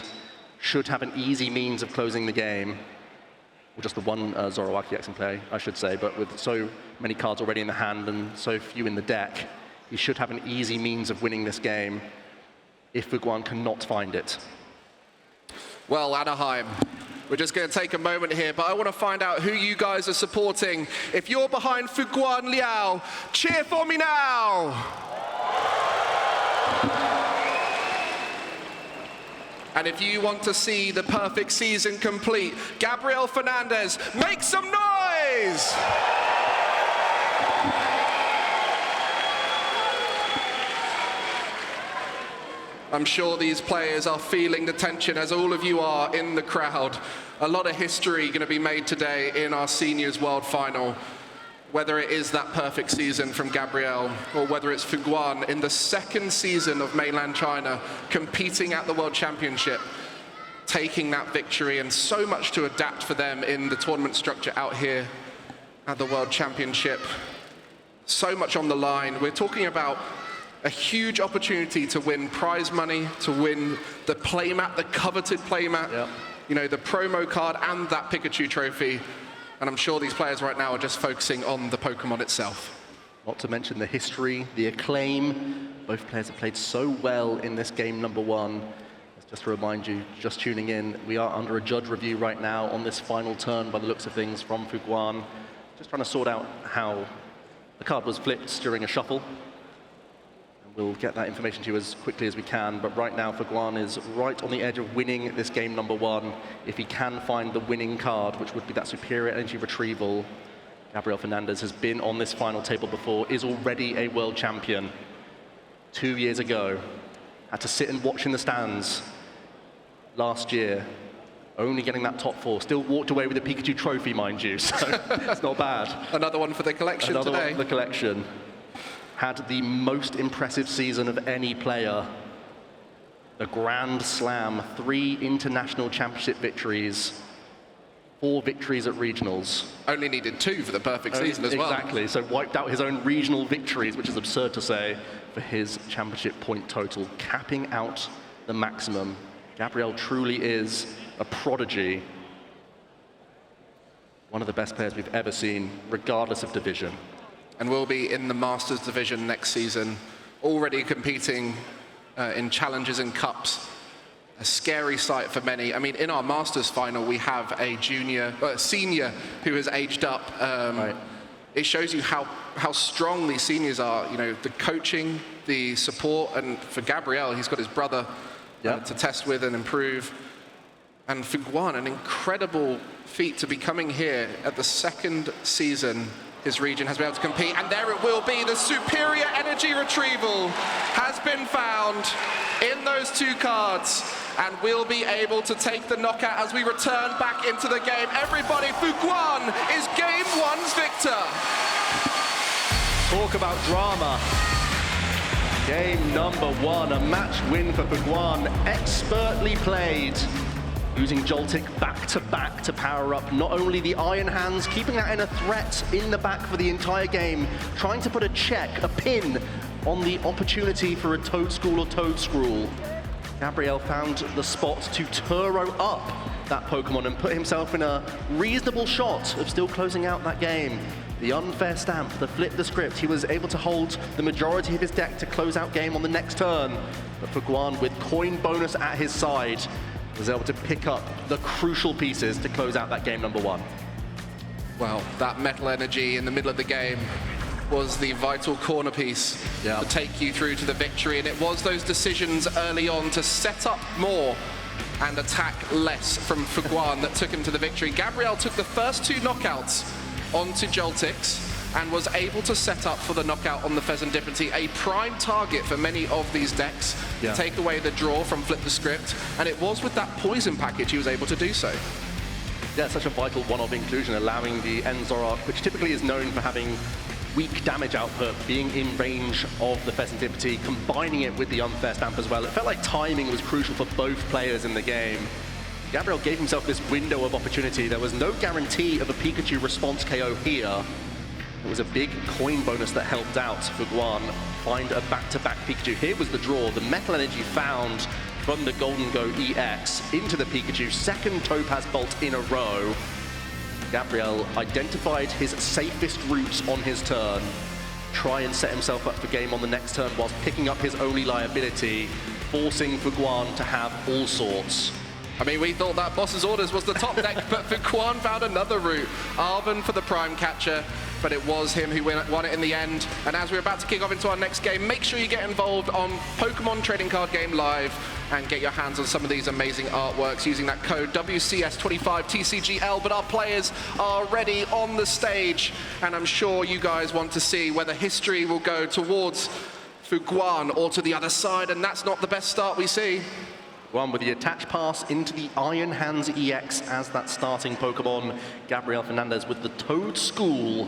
S1: should have an easy means of closing the game. Or just the one Zoroark EX in play, I should say, but with so many cards already in the hand and so few in the deck, he should have an easy means of winning this game if Fuguan cannot find it.
S2: Well, Anaheim, we're just going to take a moment here, but I want to find out who you guys are supporting. If you're behind Fuguan Liao, cheer for me now! And if you want to see the perfect season complete, Gabriel Fernandez, make some noise! I'm sure these players are feeling the tension, as all of you are in the crowd. A lot of history going to be made today in our Seniors World Final. Whether it is that perfect season from Gabriel, or whether it's Fuguan in the second season of mainland China, competing at the World Championship, taking that victory, and so much to adapt for them in the tournament structure out here at the World Championship. So much on the line. We're talking about a huge opportunity to win prize money, to win the playmat, the coveted playmat,
S1: yep.
S2: You know, the promo card and that Pikachu trophy. And I'm sure these players right now are just focusing on the Pokemon itself.
S1: Not to mention the history, the acclaim. Both players have played so well in this game number 1. Just to remind you, just tuning in, we are under a judge review right now on this final turn by the looks of things from Fuguan. Just trying to sort out how the card was flipped during a shuffle. We'll get that information to you as quickly as we can, but right now Fuguan is right on the edge of winning this game number 1. If he can find the winning card, which would be that superior energy retrieval. Gabriel Fernandez has been on this final table before, is already a world champion. 2 years ago, had to sit and watch in the stands last year, only getting that top 4. Still walked away with a Pikachu trophy, mind you, so it's not bad.
S2: Another one for the collection
S1: Another
S2: today.
S1: one for the collection. Had the most impressive season of any player. The Grand Slam, 3 international championship victories, 4 victories at regionals.
S2: Only needed 2 for the perfect season as well.
S1: Exactly, so wiped out his own regional victories, which is absurd to say, for his championship point total, capping out the maximum. Gabriel truly is a prodigy. One of the best players we've ever seen, regardless of division.
S2: And will be in the Masters division next season, already competing in challenges and cups. A scary sight for many. I mean, in our Masters final, we have a senior who has aged up.
S1: Right.
S2: It shows you how strong these seniors are. You know, the coaching, the support, and for Gabriel, he's got his brother to test with and improve. And Fuguan, an incredible feat to be coming here at the second season. His region has been able to compete, and there it will be. The superior energy retrieval has been found in those 2 cards, and we'll be able to take the knockout as we return back into the game. Everybody, Fuguan is Game 1's victor.
S1: Talk about drama. Game number 1, a match win for Fuguan, expertly played. Using Joltik back-to-back to power up not only the Iron Hands, keeping that in a threat in the back for the entire game, trying to put a check, a pin, on the opportunity for a Toedscool or Toedscruel. Gabriel found the spot to Turo up that Pokemon and put himself in a reasonable shot of still closing out that game. The unfair stamp, the flip the script, he was able to hold the majority of his deck to close out game on the next turn. But Fuguan, with coin bonus at his side, was able to pick up the crucial pieces to close out that game number 1.
S2: Well, that metal energy in the middle of the game was the vital corner piece to take you through to the victory, and it was those decisions early on to set up more and attack less from Fuguan that took him to the victory. Gabriel took the first 2 knockouts onto Joltix and was able to set up for the knockout on the Pheasantipity, a prime target for many of these decks to take away the draw from Flip the Script, and it was with that poison package he was able to do so.
S1: Yeah, such a vital one-off inclusion, allowing the Enzoroark, which typically is known for having weak damage output, being in range of the Pheasantipity, combining it with the unfair stamp as well. It felt like timing was crucial for both players in the game. Gabriel gave himself this window of opportunity. There was no guarantee of a Pikachu response KO here. It was a big coin bonus that helped out Fuguan find a back-to-back Pikachu. Here was the draw, the metal energy found from the Golden Go EX into the Pikachu, second Topaz Bolt in a row. Gabriel identified his safest route on his turn, try and set himself up for game on the next turn whilst picking up his only liability, forcing Fuguan to have all sorts.
S2: I mean, we thought that Boss's Orders was the top deck, but Fuguan found another route. Arven for the Prime Catcher, but it was him who won it in the end. And as we're about to kick off into our next game, make sure you get involved on Pokemon Trading Card Game Live and get your hands on some of these amazing artworks using that code WCS25TCGL. But our players are ready on the stage, and I'm sure you guys want to see whether history will go towards Fuguan or to the other side, and that's not the best start we see.
S1: One with the attach pass into the Iron Hands EX as that starting Pokemon. Gabriel Fernandez with the Toad School.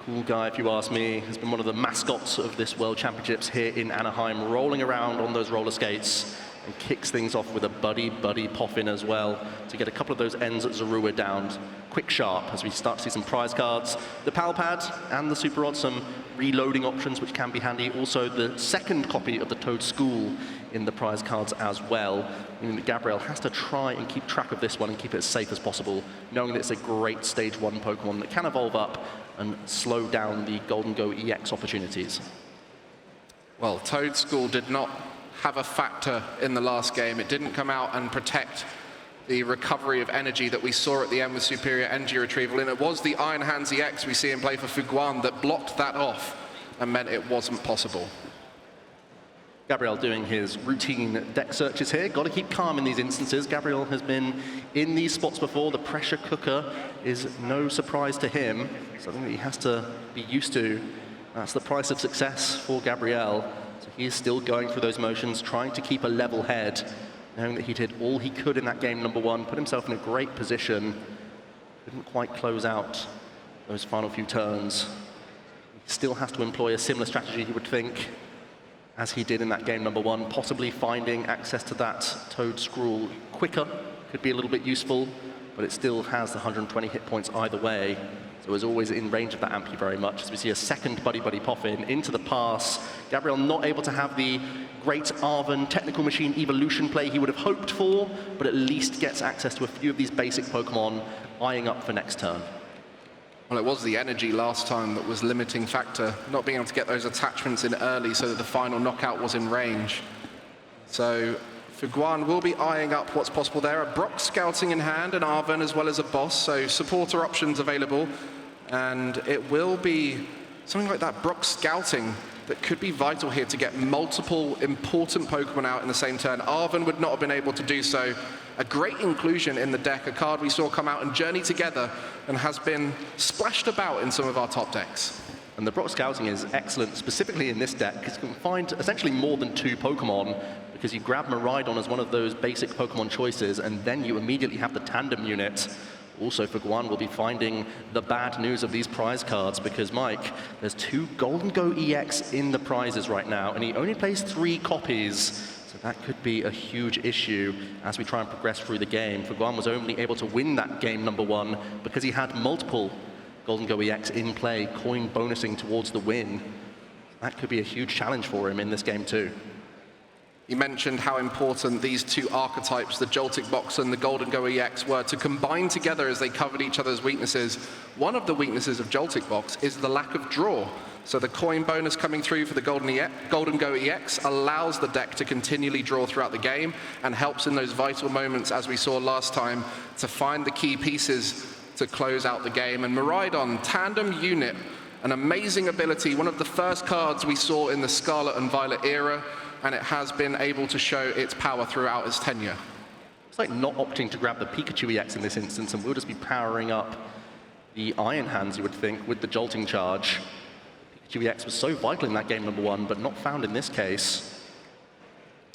S1: Cool guy, if you ask me. Has been one of the mascots of this World Championships here in Anaheim, rolling around on those roller skates, and kicks things off with a buddy Poffin as well to get a couple of those ends at Zorua down quick sharp as we start to see some prize cards. The Pal Pad and the Super Rod, some reloading options which can be handy. Also the second copy of the Toad School in the prize cards as well. Meaning that Gabriel has to try and keep track of this one and keep it as safe as possible, knowing that it's a great Stage 1 Pokemon that can evolve up and slow down the Golden Go EX opportunities.
S2: Well, Toad School did not have a factor in the last game. It didn't come out and protect the recovery of energy that we saw at the end with superior energy retrieval, and it was the Iron Hands EX we see in play for Fuguan that blocked that off and meant it wasn't possible.
S1: Gabriel doing his routine deck searches here. Got to keep calm in these instances. Gabriel has been in these spots before. The pressure cooker is no surprise to him. Something that he has to be used to. That's the price of success for Gabriel. So he is still going through those motions, trying to keep a level head, knowing that he did all he could in that game number one, put himself in a great position. Couldn't quite close out those final few turns. He still has to employ a similar strategy, you would think, as he did in that game number one, possibly finding access to that Toad Scroll quicker could be a little bit useful, but it still has the 120 hit points either way. So it's always in range of that Ampy very much. As we see a second Buddy Poffin into the pass. Gabriel not able to have the great Arven Technical Machine evolution play he would have hoped for, but at least gets access to a few of these basic Pokemon, eyeing up for next turn.
S2: Well, it was the energy last time that was limiting factor, not being able to get those attachments in early so that the final knockout was in range. So Fuguan will be eyeing up what's possible there. A Brock Scouting in hand, an Arven as well as a Boss, so supporter options available. And it will be something like that Brock Scouting that could be vital here to get multiple important Pokemon out in the same turn. Arven would not have been able to do so. A great inclusion in the deck, a card we saw come out and journey together and has been splashed about in some of our top decks.
S1: And the Brock Scouting is excellent, specifically in this deck, because you can find essentially more than two Pokemon, because you grab Miraidon as one of those basic Pokemon choices, and then you immediately have the tandem unit. Also, Fuguan will be finding the bad news of these prize cards, because, Mike, there's two Golden Go EX in the prizes right now, and he only plays 3 copies. So that could be a huge issue as we try and progress through the game. Fuguan was only able to win that game number one because he had multiple Golden Go EX in play, coin bonusing towards the win. That could be a huge challenge for him in this game too.
S2: You mentioned how important these two archetypes, the Joltik Box and the Golden Go EX, were to combine together as they covered each other's weaknesses. One of the weaknesses of Joltik Box is the lack of draw. So the coin bonus coming through for the Golden Go EX allows the deck to continually draw throughout the game and helps in those vital moments, as we saw last time, to find the key pieces to close out the game. And Miraidon, tandem unit, an amazing ability, one of the first cards we saw in the Scarlet and Violet era, and it has been able to show its power throughout its tenure.
S1: It's like not opting to grab the Pikachu EX in this instance, and we'll just be powering up the Iron Hands, you would think, with the Jolting Charge. Pikachu EX was so vital in that game number one, but not found in this case.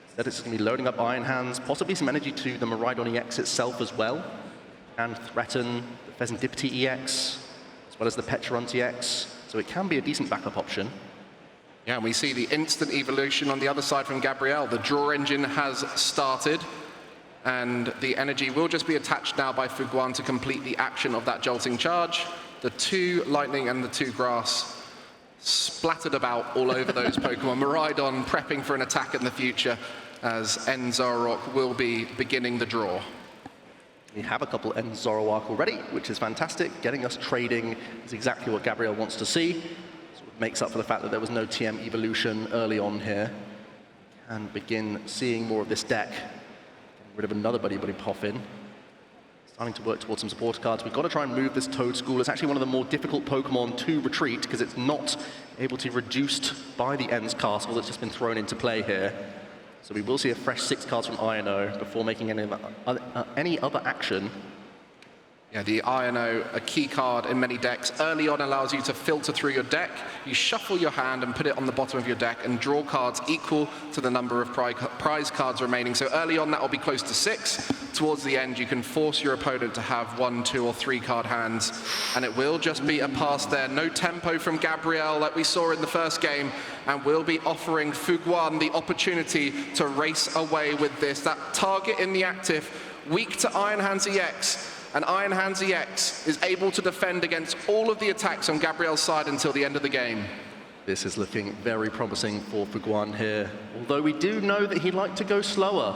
S1: Instead, it's going to be loading up Iron Hands, possibly some energy to the Miraidon EX itself as well, and threaten the Pheasantipity EX, as well as the Pecharunt EX, so it can be a decent backup option.
S2: Yeah, and we see the instant evolution on the other side from Gabriel. The draw engine has started, and the energy will just be attached now by Fuguan to complete the action of that Jolting Charge. The 2 Lightning and the 2 Grass splattered about all over those Pokemon. Miraidon prepping for an attack in the future as Enzorok will be beginning the draw.
S1: We have a couple End Zoroark already, which is fantastic. Getting us trading is exactly what Gabriel wants to see. Sort of makes up for the fact that there was no TM evolution early on here. And begin seeing more of this deck. Getting rid of another Buddy Poffin. Starting to work towards some supporter cards. We've got to try and move this Toad School. It's actually one of the more difficult Pokemon to retreat because it's not able to be reduced by the Ends Castle that's just been thrown into play here. So we will see a fresh 6 cards from INO before making any other action.
S2: Yeah, the INO, a key card in many decks, early on allows you to filter through your deck. You shuffle your hand and put it on the bottom of your deck and draw cards equal to the number of prize cards remaining. So early on, that will be close to 6. Towards the end, you can force your opponent to have 1, 2, or 3 card hands, and it will just be a pass there. No tempo from Gabriel like we saw in the first game, and we'll be offering Fuguan the opportunity to race away with this. That target in the active, weak to Iron Hands EX, and Iron Hands EX is able to defend against all of the attacks on Gabriel's side until the end of the game.
S1: This is looking very promising for Fuguan here, although we do know that he'd like to go slower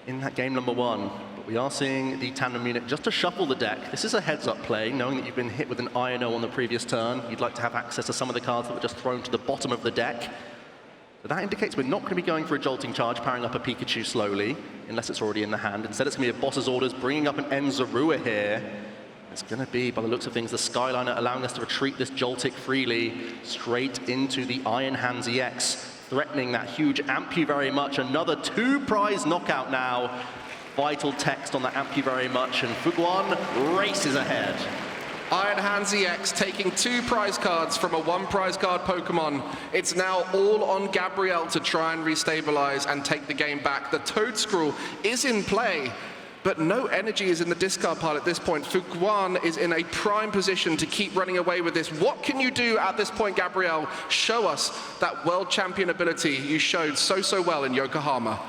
S1: in that game number 1. But we are seeing the tandem unit just to shuffle the deck. This is a heads-up play, knowing that you've been hit with an INO on the previous turn. You'd like to have access to some of the cards that were just thrown to the bottom of the deck. So that indicates we're not going to be going for a Jolting Charge, powering up a Pikachu slowly, unless it's already in the hand. Instead, it's going to be a Boss's Orders, bringing up an Enzarua here. It's going to be, by the looks of things, the Skyliner allowing us to retreat this Joltik freely straight into the Iron Hands EX, threatening that huge Ampu very much. Another 2 prize knockout now. Vital text on the Ampu very much, and Fuguan races ahead.
S2: Iron Hands EX taking 2 prize cards from a 1 prize card Pokemon. It's now all on Gabriel to try and restabilize and take the game back. The Toad Scroll is in play, but no energy is in the discard pile at this point. Fuguan is in a prime position to keep running away with this. What can you do at this point, Gabriel? Show us that world champion ability you showed so well in Yokohama.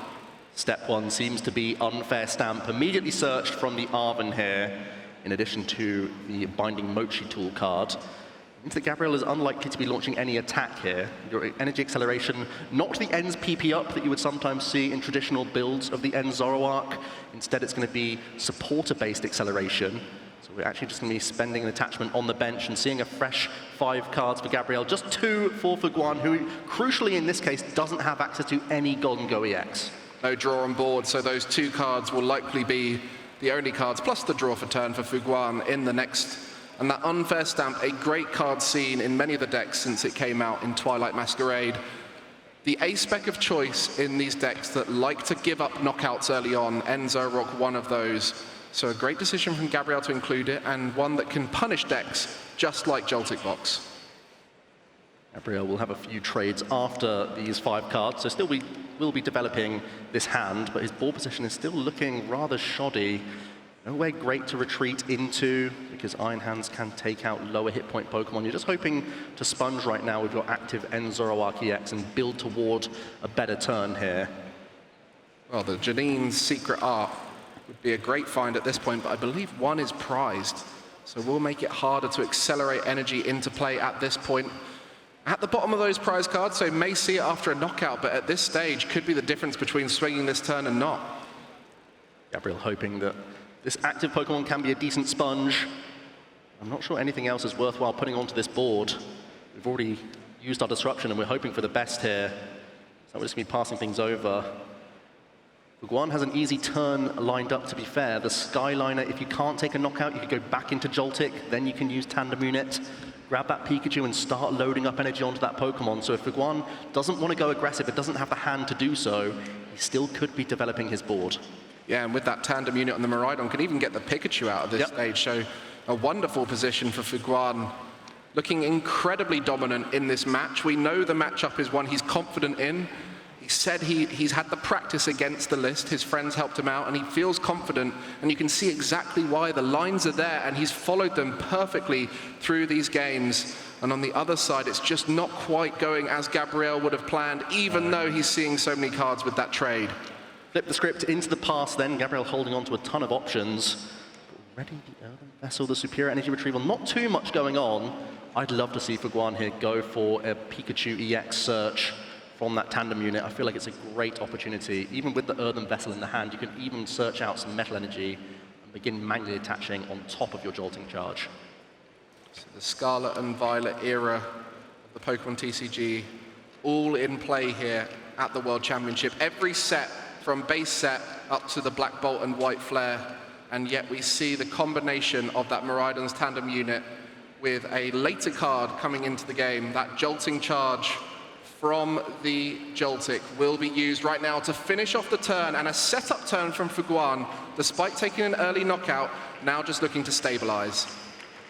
S1: Step 1 seems to be Unfair Stamp, immediately searched from the Arven here, in addition to the Binding Mochi tool card. It means that Gabriel is unlikely to be launching any attack here. Your energy acceleration, not the Ends PP up that you would sometimes see in traditional builds of the Ends Zoroark. Instead, it's going to be supporter-based acceleration. So we're actually just going to be spending an attachment on the bench and seeing a fresh 5 cards for Gabriel. Just 2 for Fuguan, who crucially in this case doesn't have access to any Golden Go EX.
S2: No draw on board, so those 2 cards will likely be the only cards, plus the draw for turn for Fuguan in the next. And that Unfair Stamp, a great card seen in many of the decks since it came out in Twilight Masquerade. The A-spec of choice in these decks that like to give up knockouts early on, Enzarok one of those. So a great decision from Gabriel to include it, and one that can punish decks just like Joltik Box.
S1: Gabriel will have a few trades after these 5 cards, so still we will be developing this hand, but his board position is still looking rather shoddy. Nowhere great to retreat into, because Iron Hands can take out lower hit point Pokemon. You're just hoping to sponge right now with your active Enzarok EX and build toward a better turn here.
S2: Well, the Janine's Secret Art would be a great find at this point, but I believe 1 is prized. So we'll make it harder to accelerate energy into play at this point. At the bottom of those prize cards, so may see it after a knockout, but at this stage could be the difference between swinging this turn and not.
S1: Gabriel hoping that this active Pokemon can be a decent sponge. I'm not sure anything else is worthwhile putting onto this board. We've already used our disruption and we're hoping for the best here. So we're just going to be passing things over. Fuguan has an easy turn lined up, to be fair. The Skyliner, if you can't take a knockout, you could go back into Joltik, then you can use Tandem Unit, grab that Pikachu and start loading up energy onto that Pokemon. So if Fuguan doesn't want to go aggressive, it doesn't have the hand to do so, he still could be developing his board.
S2: Yeah, and with that Tandem Unit on the Miraidon, can even get the Pikachu out of this stage. So a wonderful position for Fuguan, looking incredibly dominant in this match. We know the matchup is one he's confident in. He said he's had the practice against the list. His friends helped him out, and he feels confident. And you can see exactly why. The lines are there, and he's followed them perfectly through these games. And on the other side, it's just not quite going as Gabriel would have planned, even though he's seeing so many cards with that trade.
S1: Flip the script into the past then. Gabriel holding on to a ton of options. Already the Earthen Vessel, the Superior Energy Retrieval. Not too much going on. I'd love to see Fuguan here go for a Pikachu EX search from that Tandem Unit. I feel like it's a great opportunity. Even with the Earthen Vessel in the hand, you can even search out some Metal Energy and begin manually attaching on top of your Jolting Charge.
S2: So the Scarlet and Violet era of the Pokémon TCG, all in play here at the World Championship. Every set, from base set up to the Black Bolt and White Flare, and yet we see the combination of that Miraidon's tandem unit with a later card coming into the game. That jolting charge from the Joltik will be used right now to finish off the turn, and a setup turn from Fuguan, despite taking an early knockout, now just looking to stabilize.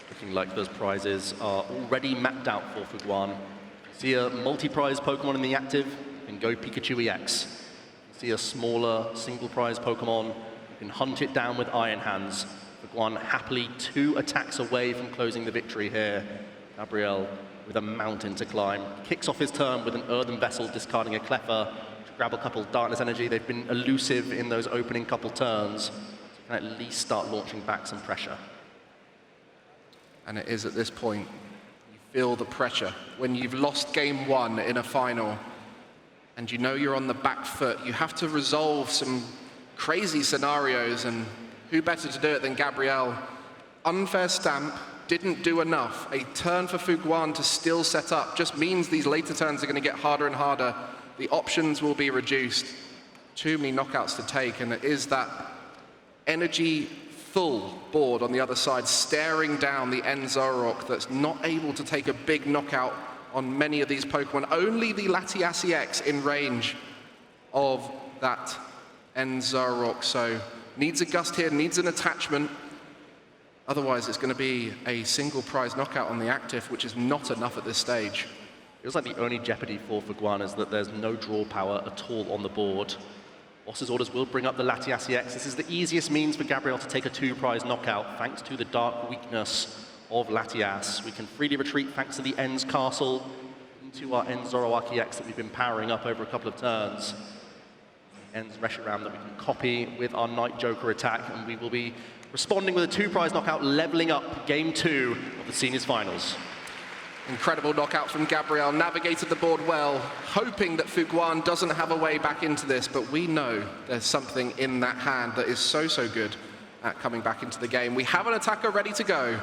S1: Looking like those prizes are already mapped out for Fuguan. See a multi-prize Pokemon in the active, you can go Pikachu EX. See a smaller single prize Pokemon, you can hunt it down with Iron Hands. Fuguan happily 2 attacks away from closing the victory here. Gabriel with a mountain to climb. Kicks off his turn with an Earthen Vessel, discarding a Cleffa to grab a couple Darkness Energy. They've been elusive in those opening couple turns, so you can at least start launching back some pressure.
S2: And it is at this point, you feel the pressure. When you've lost game 1 in a final, and you know you're on the back foot, you have to resolve some crazy scenarios, and who better to do it than Gabriel? Unfair stamp, didn't do enough. A turn for Fuguan to still set up just means these later turns are going to get harder and harder. The options will be reduced. Too many knockouts to take, and it is that energy full board on the other side, staring down the End Zoroark that's not able to take a big knockout on many of these Pokemon. Only the Latias EX in range of that End Zoroark, so needs a gust here, needs an attachment. Otherwise, it's going to be a single prize knockout on the active, which is not enough at this stage.
S1: Feels like the only jeopardy for Fuguan is that there's no draw power at all on the board. Boss's orders will bring up the Latias EX. This is the easiest means for Gabriel to take a 2-prize knockout, thanks to the dark weakness of Latias. We can freely retreat thanks to the End's Castle into our End Zoroark EX that we've been powering up over a couple of turns. End's Reshiram that we can copy with our Night Joker attack, and we will be responding with a 2-prize knockout, leveling up game 2 of the Seniors Finals.
S2: Incredible knockout from Gabriel, navigated the board well, hoping that Fuguan doesn't have a way back into this, but we know there's something in that hand that is so good at coming back into the game. We have an attacker ready to go.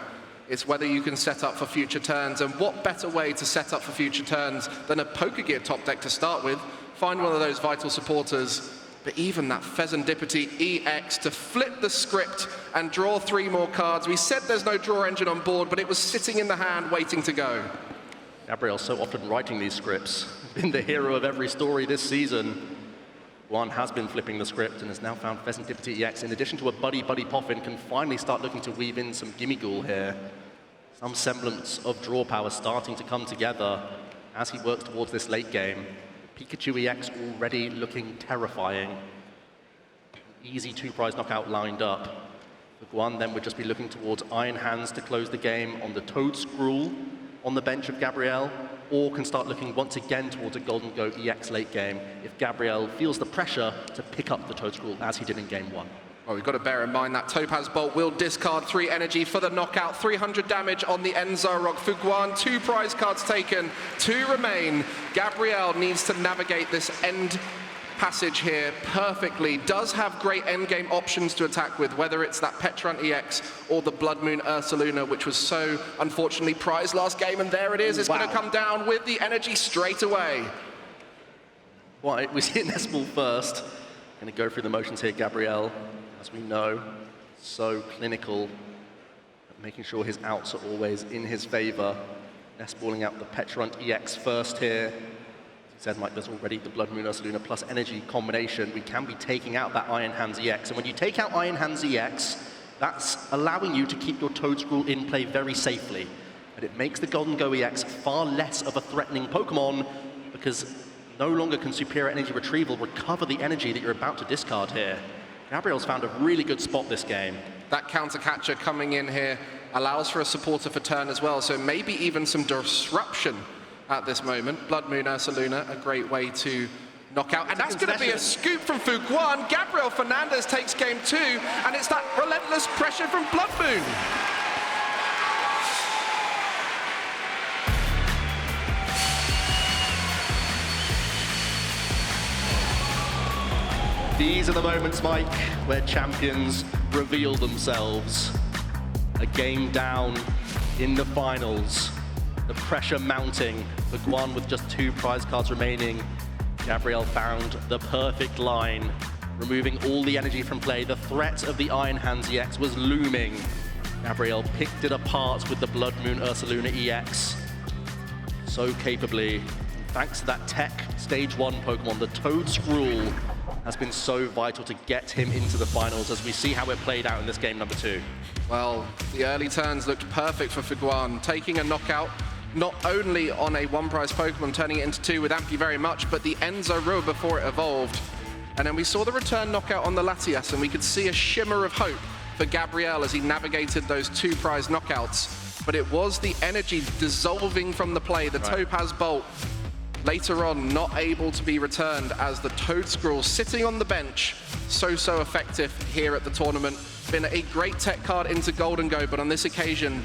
S2: It's whether you can set up for future turns, and what better way to set up for future turns than a Pokegear top deck to start with. Find one of those vital supporters, but even that Pheasantipity EX to flip the script and draw 3 more cards. We said there's no draw engine on board, but it was sitting in the hand waiting to go.
S1: Gabriel's so often writing these scripts, been the hero of every story this season. One has been flipping the script and has now found Pheasantipity EX, in addition to a Buddy Poffin, can finally start looking to weave in some Gimmighoul here. Some semblance of draw power starting to come together as he works towards this late game. Pikachu EX already looking terrifying. Easy 2-prize knockout lined up. Fuguan then would just be looking towards Iron Hands to close the game on the Toadscruel on the bench of Gabriel, or can start looking once again towards a Golden Go EX late game if Gabriel feels the pressure to pick up the Toadscruel as he did in game 1.
S2: Well, we've got to bear in mind that Topaz Bolt will discard 3 energy for the knockout, 300 damage on the End Zoroark. Fuguan, 2 prize cards taken, 2 remain. Gabriel needs to navigate this end passage here perfectly. Does have great endgame options to attack with, whether it's that Petrunt EX or the Blood Moon Ursaluna, which was so unfortunately prized last game, and there it is. It's going to come down with the energy straight away.
S1: Well, we see Nespal first. Going to go through the motions here, Gabriel. As we know, so clinical, making sure his outs are always in his favor. Nestballing out the Petrunt EX first here. As he said, Mike, there's already the Blood Moon Ursaluna plus energy combination. We can be taking out that Iron Hands EX. And when you take out Iron Hands EX, that's allowing you to keep your Toadscruel in play very safely. But it makes the Golden Go EX far less of a threatening Pokemon, because no longer can Superior Energy Retrieval recover the energy that you're about to discard here. Gabriel's found a really good spot this game.
S2: That counter catcher coming in here allows for a supporter for turn as well, so maybe even some disruption at this moment. Blood Moon Ursaluna, a great way to knock out. And that's going to be a scoop from Fuguan. Gabriel Fernandez takes game 2, and it's that relentless pressure from Blood Moon.
S1: These are the moments, Mike, where champions reveal themselves. A game down in the finals. The pressure mounting. Fuguan with just 2 prize cards remaining. Gabriel found the perfect line removing all the energy from play. The threat of the Iron Hands EX was looming. Gabriel picked it apart with the Blood Moon Ursaluna EX so capably. Thanks to that Tech Stage 1 Pokemon, the Toedscruel has been so vital to get him into the finals, as we see how it played out in this game number 2.
S2: Well, the early turns looked perfect for Fuguan, taking a knockout not only on a one-prize Pokemon, turning it into 2 with Thank you very much, but the Enzo Rua before it evolved. And then we saw the return knockout on the Latias, and we could see a shimmer of hope for Gabriel as he navigated those 2 prize knockouts. But it was the energy dissolving from the play, the Topaz Bolt, later on not able to be returned as the Toedscruel sitting on the bench, so effective here at the tournament. Been a great tech card into Golden Go, but on this occasion,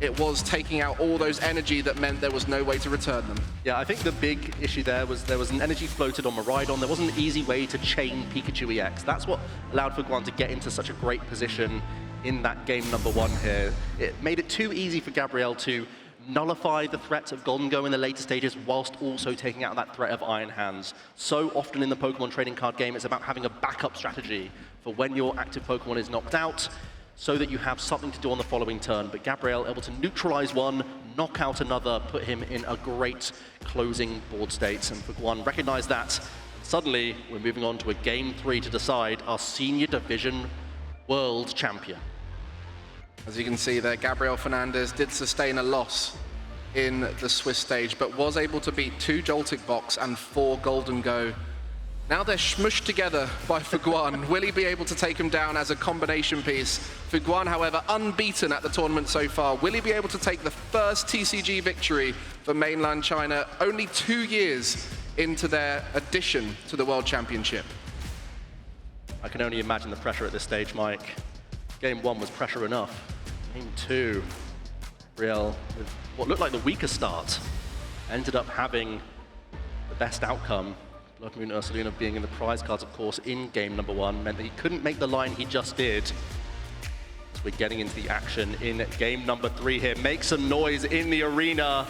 S2: it was taking out all those energy that meant there was no way to return them.
S1: Yeah, I think the big issue there was an energy floated on Miraidon. There wasn't an easy way to chain Pikachu EX. That's what allowed Fuguan to get into such a great position in that game number 1 here. It made it too easy for Gabriel to nullify the threat of Golden Go in the later stages whilst also taking out that threat of Iron Hands. So often in the Pokemon trading card game, it's about having a backup strategy for when your active Pokemon is knocked out, so that you have something to do on the following turn. But Gabriel able to neutralize one, knock out another, put him in a great closing board state. And Fuguan recognized that. Suddenly, we're moving on to a game 3 to decide our senior division world champion.
S2: As you can see there, Gabriel Fernandez did sustain a loss in the Swiss stage, but was able to beat 2 Joltik Box and 4 Golden Go. Now they're smushed together by Fuguan. Will he be able to take him down as a combination piece? Fuguan, however, unbeaten at the tournament so far. Will he be able to take the first TCG victory for mainland China only 2 years into their addition to the World Championship?
S1: I can only imagine the pressure at this stage, Mike. Game 1 was pressure enough. Game 2, Gabriel, with what looked like the weaker start, ended up having the best outcome. Blood Moon Ursaluna being in the prize cards, of course, in game number 1, meant that he couldn't make the line he just did. So we're getting into the action in game number 3 here. Make some noise in the arena.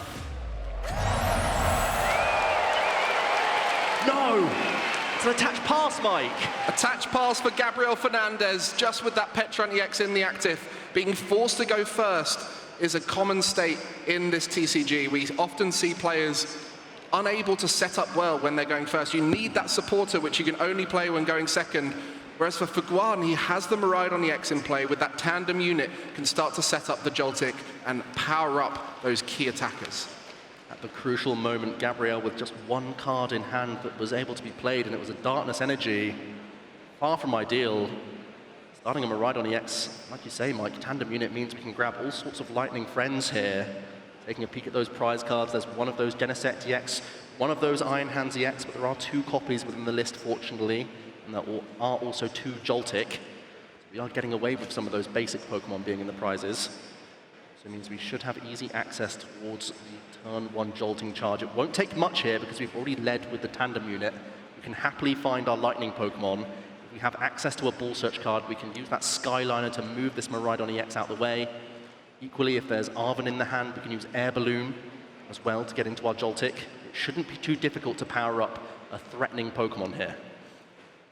S1: No! It's an attached pass, Mike.
S2: Attached pass for Gabriel Fernandez, just with that Petron EX in the active. Being forced to go first is a common state in this TCG. We often see players unable to set up well when they're going first. You need that supporter, which you can only play when going second. Whereas for Fuguan, he has the Miraidon EX in play. With that tandem unit, can start to set up the Joltik and power up those key attackers.
S1: At the crucial moment, Gabriel with just 1 card in hand that was able to be played, and it was a Darkness Energy. Far from ideal. Starting a Miraidon EX, like you say, Mike, tandem unit means we can grab all sorts of lightning friends here. Taking a peek at those prize cards, there's one of those Genesect EX, one of those Iron Hands EX, but there are 2 copies within the list, fortunately, and there are also 2 Joltik. So we are getting away with some of those basic Pokemon being in the prizes. So it means we should have easy access towards the turn 1 Jolting charge. It won't take much here because we've already led with the tandem unit. We can happily find our lightning Pokemon. If we have access to a Ball Search card, we can use that Skyliner to move this Miraidon EX out the way. Equally, if there's Arven in the hand, we can use Air Balloon as well to get into our Joltik. It shouldn't be too difficult to power up a threatening Pokemon here.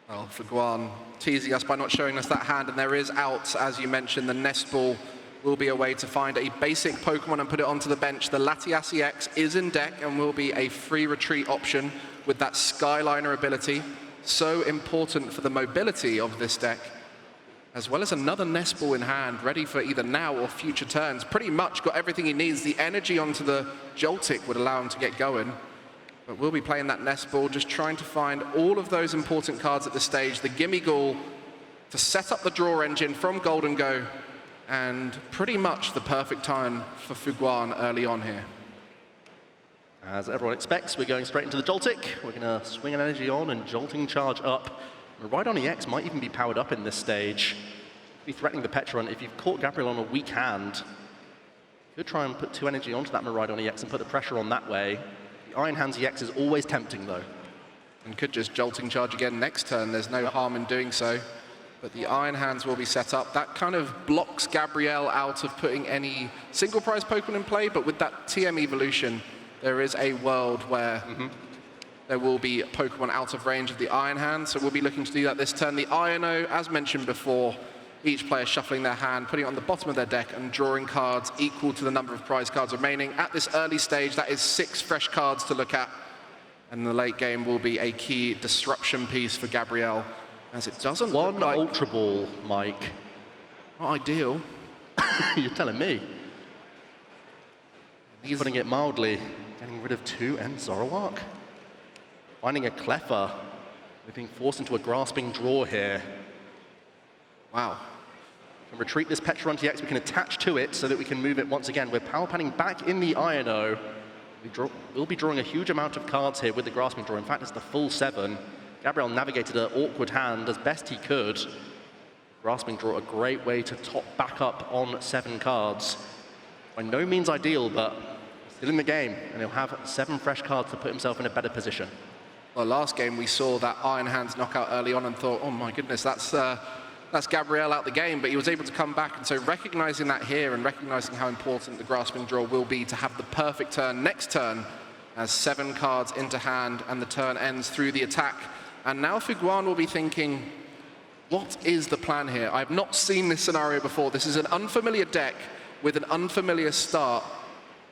S2: Well, Fuguan teasing us by not showing us that hand, and there is out, as you mentioned, the Nest Ball will be a way to find a basic Pokemon and put it onto the bench. The Latias EX is in deck and will be a free retreat option with that Skyliner ability. So important for the mobility of this deck, as well as another Nest Ball in hand, ready for either now or future turns. Pretty much got everything he needs. The energy onto the Joltik would allow him to get going. But we'll be playing that Nest Ball, just trying to find all of those important cards at this stage. The Gimme Ghoul to set up the draw engine from Golden Go, and pretty much the perfect time for Fuguan early on here.
S1: As everyone expects, we're going straight into the Joltik. We're going to swing an energy on and Jolting charge up. Miraidon EX might even be powered up in this stage. Be threatening the Petron. If you've caught Gabriel on a weak hand, you could try and put 2 energy onto that Miraidon EX and put the pressure on that way. The Iron Hands EX is always tempting, though.
S2: And could just Jolting charge again next turn. There's no harm in doing so. But the Iron Hands will be set up. That kind of blocks Gabriel out of putting any single prize Pokemon in play, but with that TM evolution, there is a world where there will be Pokemon out of range of the Iron Hand, so we'll be looking to do that this turn. The Iono, as mentioned before, each player shuffling their hand, putting it on the bottom of their deck and drawing cards equal to the number of prize cards remaining. At this early stage, that is 6 fresh cards to look at. And the late game will be a key disruption piece for Gabriel, as it doesn't look like...
S1: One Ultra Ball, Mike.
S2: Not ideal.
S1: You're telling me. Putting it mildly, getting rid of 2 and Zoroark. Finding a Cleffa. We're being forced into a grasping draw here.
S2: Wow.
S1: We can retreat this Petron TX, we can attach to it so that we can move it once again. We're power panning back in the Iono. We'll be drawing a huge amount of cards here with the grasping draw. In fact, it's the full 7. Gabriel navigated an awkward hand as best he could. Grasping draw, a great way to top back up on 7 cards. By no means ideal, but still in the game, and he'll have 7 fresh cards to put himself in a better position.
S2: Well, last game we saw that Iron Hands knockout early on and thought, oh my goodness, that's Gabriel out the game, but he was able to come back. And so recognizing that here and recognizing how important the grasping draw will be to have the perfect turn next turn, as 7 cards into hand and the turn ends through the attack. And now Fuguan will be thinking, what is the plan here? I have not seen this scenario before. This is an unfamiliar deck with an unfamiliar start.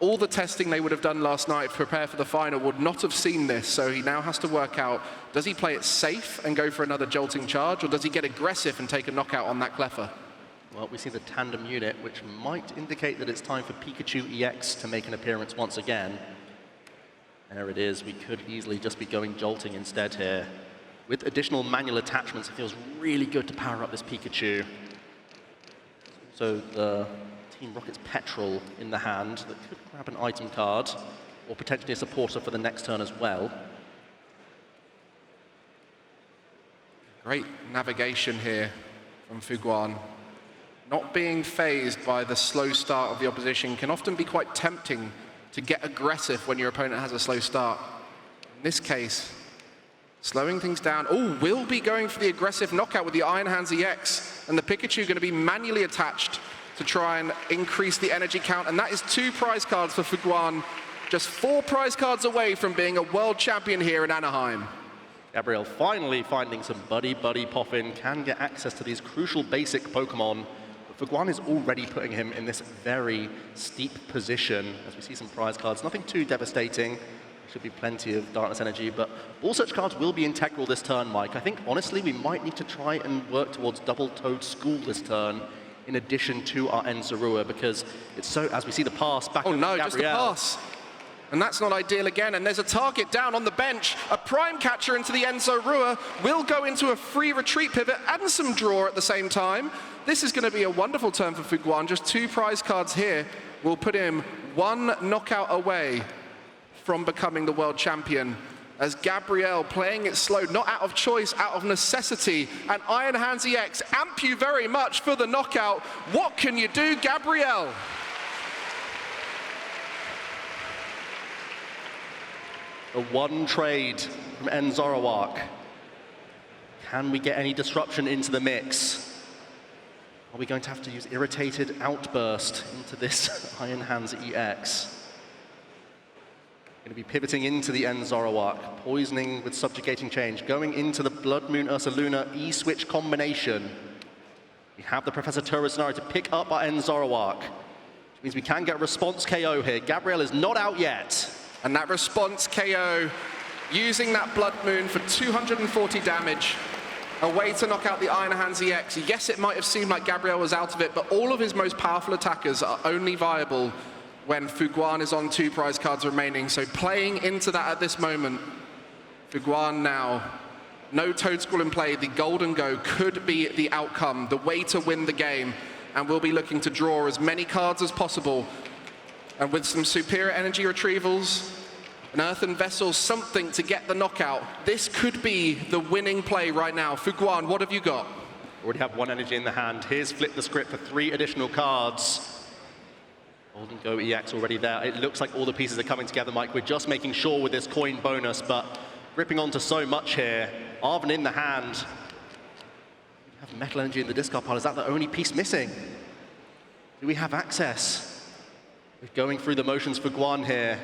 S2: All the testing they would have done last night to prepare for the final would not have seen this, so he now has to work out, does he play it safe and go for another jolting charge, or does he get aggressive and take a knockout on that Cleffa?
S1: Well, we see the tandem unit, which might indicate that it's time for Pikachu EX to make an appearance once again. There it is. We could easily just be going jolting instead here. With additional manual attachments, it feels really good to power up this Pikachu. So the Team Rocket's Petrol in the hand that could grab an item card, or potentially a supporter for the next turn as well.
S2: Great navigation here from Fuguan. Not being phased by the slow start of the opposition can often be quite tempting to get aggressive when your opponent has a slow start. In this case, slowing things down. Oh, will be going for the aggressive knockout with the Iron Hands EX, and the Pikachu going to be manually attached to try and increase the energy count, and that is 2 prize cards for Fuguan, just 4 prize cards away from being a world champion here in Anaheim.
S1: Gabriel finally finding some buddy popping, can get access to these crucial basic Pokemon, but Fuguan is already putting him in this very steep position as we see some prize cards. Nothing too devastating. Should be plenty of Darkness Energy, but all such cards will be integral this turn, Mike. I think, honestly, we might need to try and work towards Double Toad School this turn, in addition to our Enzarua, because it's so, as we see the pass back
S2: oh no,
S1: Gabriel.
S2: just a pass. And that's not ideal again, and there's a target down on the bench. A Prime Catcher into the Enzarua will go into a free retreat pivot and some draw at the same time. This is going to be a wonderful turn for Fuguan. Just 2 prize cards here will put him 1 knockout away from becoming the world champion, as Gabriel playing it slow, not out of choice, out of necessity. And Iron Hands EX, amp you very much for the knockout. What can you do, Gabriel?
S1: The 1 trade from Enzarowak. Can we get any disruption into the mix? Are we going to have to use Irritated Outburst into this Iron Hands EX? Going to be pivoting into the Enzarowak, poisoning with Subjugating Change, going into the Blood Moon Ursaluna E-Switch combination. We have the Professor Turbo scenario to pick up our Enzarowak, which means we can get a response KO here. Gabriel is not out yet.
S2: And that response KO, using that Blood Moon for 240 damage, a way to knock out the Iron Hands EX. Yes, it might have seemed like Gabriel was out of it, but all of his most powerful attackers are only viable when Fuguan is on 2 prize cards remaining. So playing into that at this moment, Fuguan now, no Toad School in play, the Golden Go could be the outcome, the way to win the game, and we'll be looking to draw as many cards as possible. And with some superior energy retrievals, an Earthen Vessel, something to get the knockout, this could be the winning play right now. Fuguan, what have you got?
S1: Already have 1 energy in the hand. Here's Flip the Script for 3 additional cards. Golden Go EX already there. It looks like all the pieces are coming together, Mike. We're just making sure with this coin bonus, but gripping onto so much here. Arven in the hand. We have Metal Energy in the discard pile. Is that the only piece missing? Do we have access? We're going through the motions for Guan here.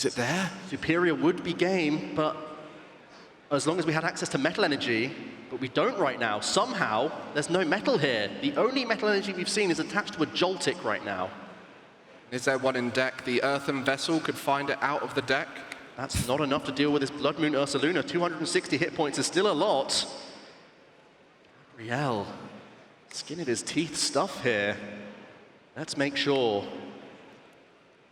S2: Is it there?
S1: Superior would be game, but as long as we had access to metal energy, but we don't right now. Somehow, there's no metal here. The only metal energy we've seen is attached to a Joltik right now.
S2: Is there one in deck? The Earthen Vessel could find it out of the deck.
S1: That's not enough to deal with this Blood Moon Ursaluna. 260 hit points is still a lot. Gabriel, skin of his teeth stuff here. Let's make sure.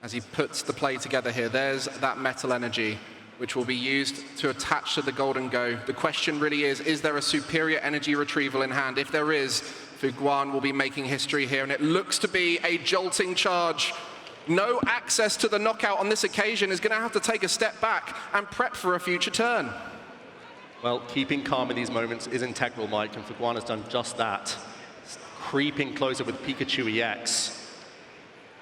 S2: As he puts the play together here, there's that metal energy, which will be used to attach to the Golden Go. The question really is there a superior energy retrieval in hand? If there is, Fuguan will be making history here, and it looks to be a jolting charge. No access to the knockout on this occasion, is going to have to take a step back and prep for a future turn.
S1: Well, keeping calm in these moments is integral, Mike, and Fuguan has done just that. Creeping closer with Pikachu EX.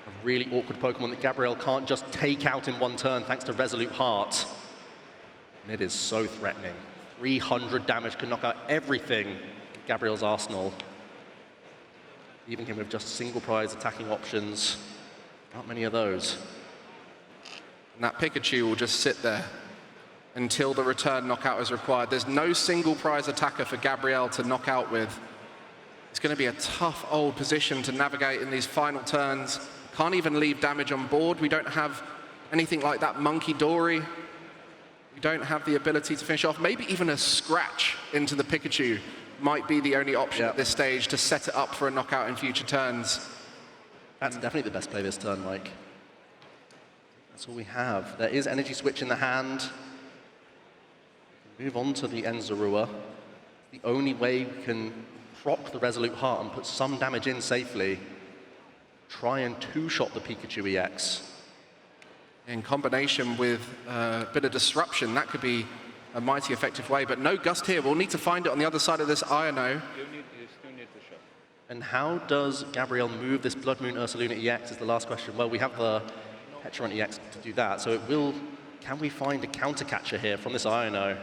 S1: A really awkward Pokemon that Gabriel can't just take out in one turn thanks to Resolute Heart. And it is so threatening. 300 damage can knock out everything in Gabriel's arsenal. Leaving him with just single prize attacking options. Not many of those.
S2: And that Pikachu will just sit there until the return knockout is required. There's no single prize attacker for Gabriel to knock out with. It's going to be a tough old position to navigate in these final turns. Can't even leave damage on board. We don't have anything like that Monkey Dory. We don't have the ability to finish off. Maybe even a scratch into the Pikachu might be the only option at this stage to set it up for a knockout in future turns.
S1: That's definitely the best play this turn, Mike. That's all we have. There is Energy Switch in the hand. Move on to the Enzarua. The only way we can proc the Resolute Heart and put some damage in safely. Try and two-shot the Pikachu EX.
S2: In combination with a bit of disruption, that could be a mighty effective way, but no Gust here. We'll need to find it on the other side of this Iono.
S4: You still need to shot.
S1: And how does Gabriel move this Blood Moon Ursaluna EX is the last question. Well, we have the Petron EX to do that, so it will... Can we find a counter catcher here from this Iono?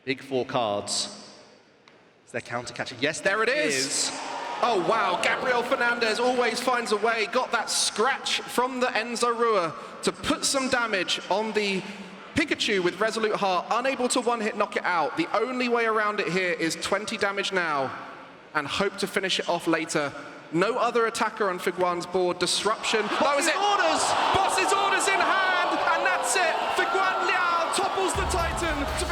S1: Big 4 cards. Is there counter catcher? Yes,
S2: there it is! Oh wow, Gabriel Fernandez always finds a way. Got that scratch from the Enzarua to put some damage on the Pikachu with Resolute Heart, unable to one-hit knock it out. The only way around it here is 20 damage now and hope to finish it off later. No other attacker on Fuguan's board. Disruption. That was it. Boss's orders in hand, and that's it. Fuguan Liao topples the Titan to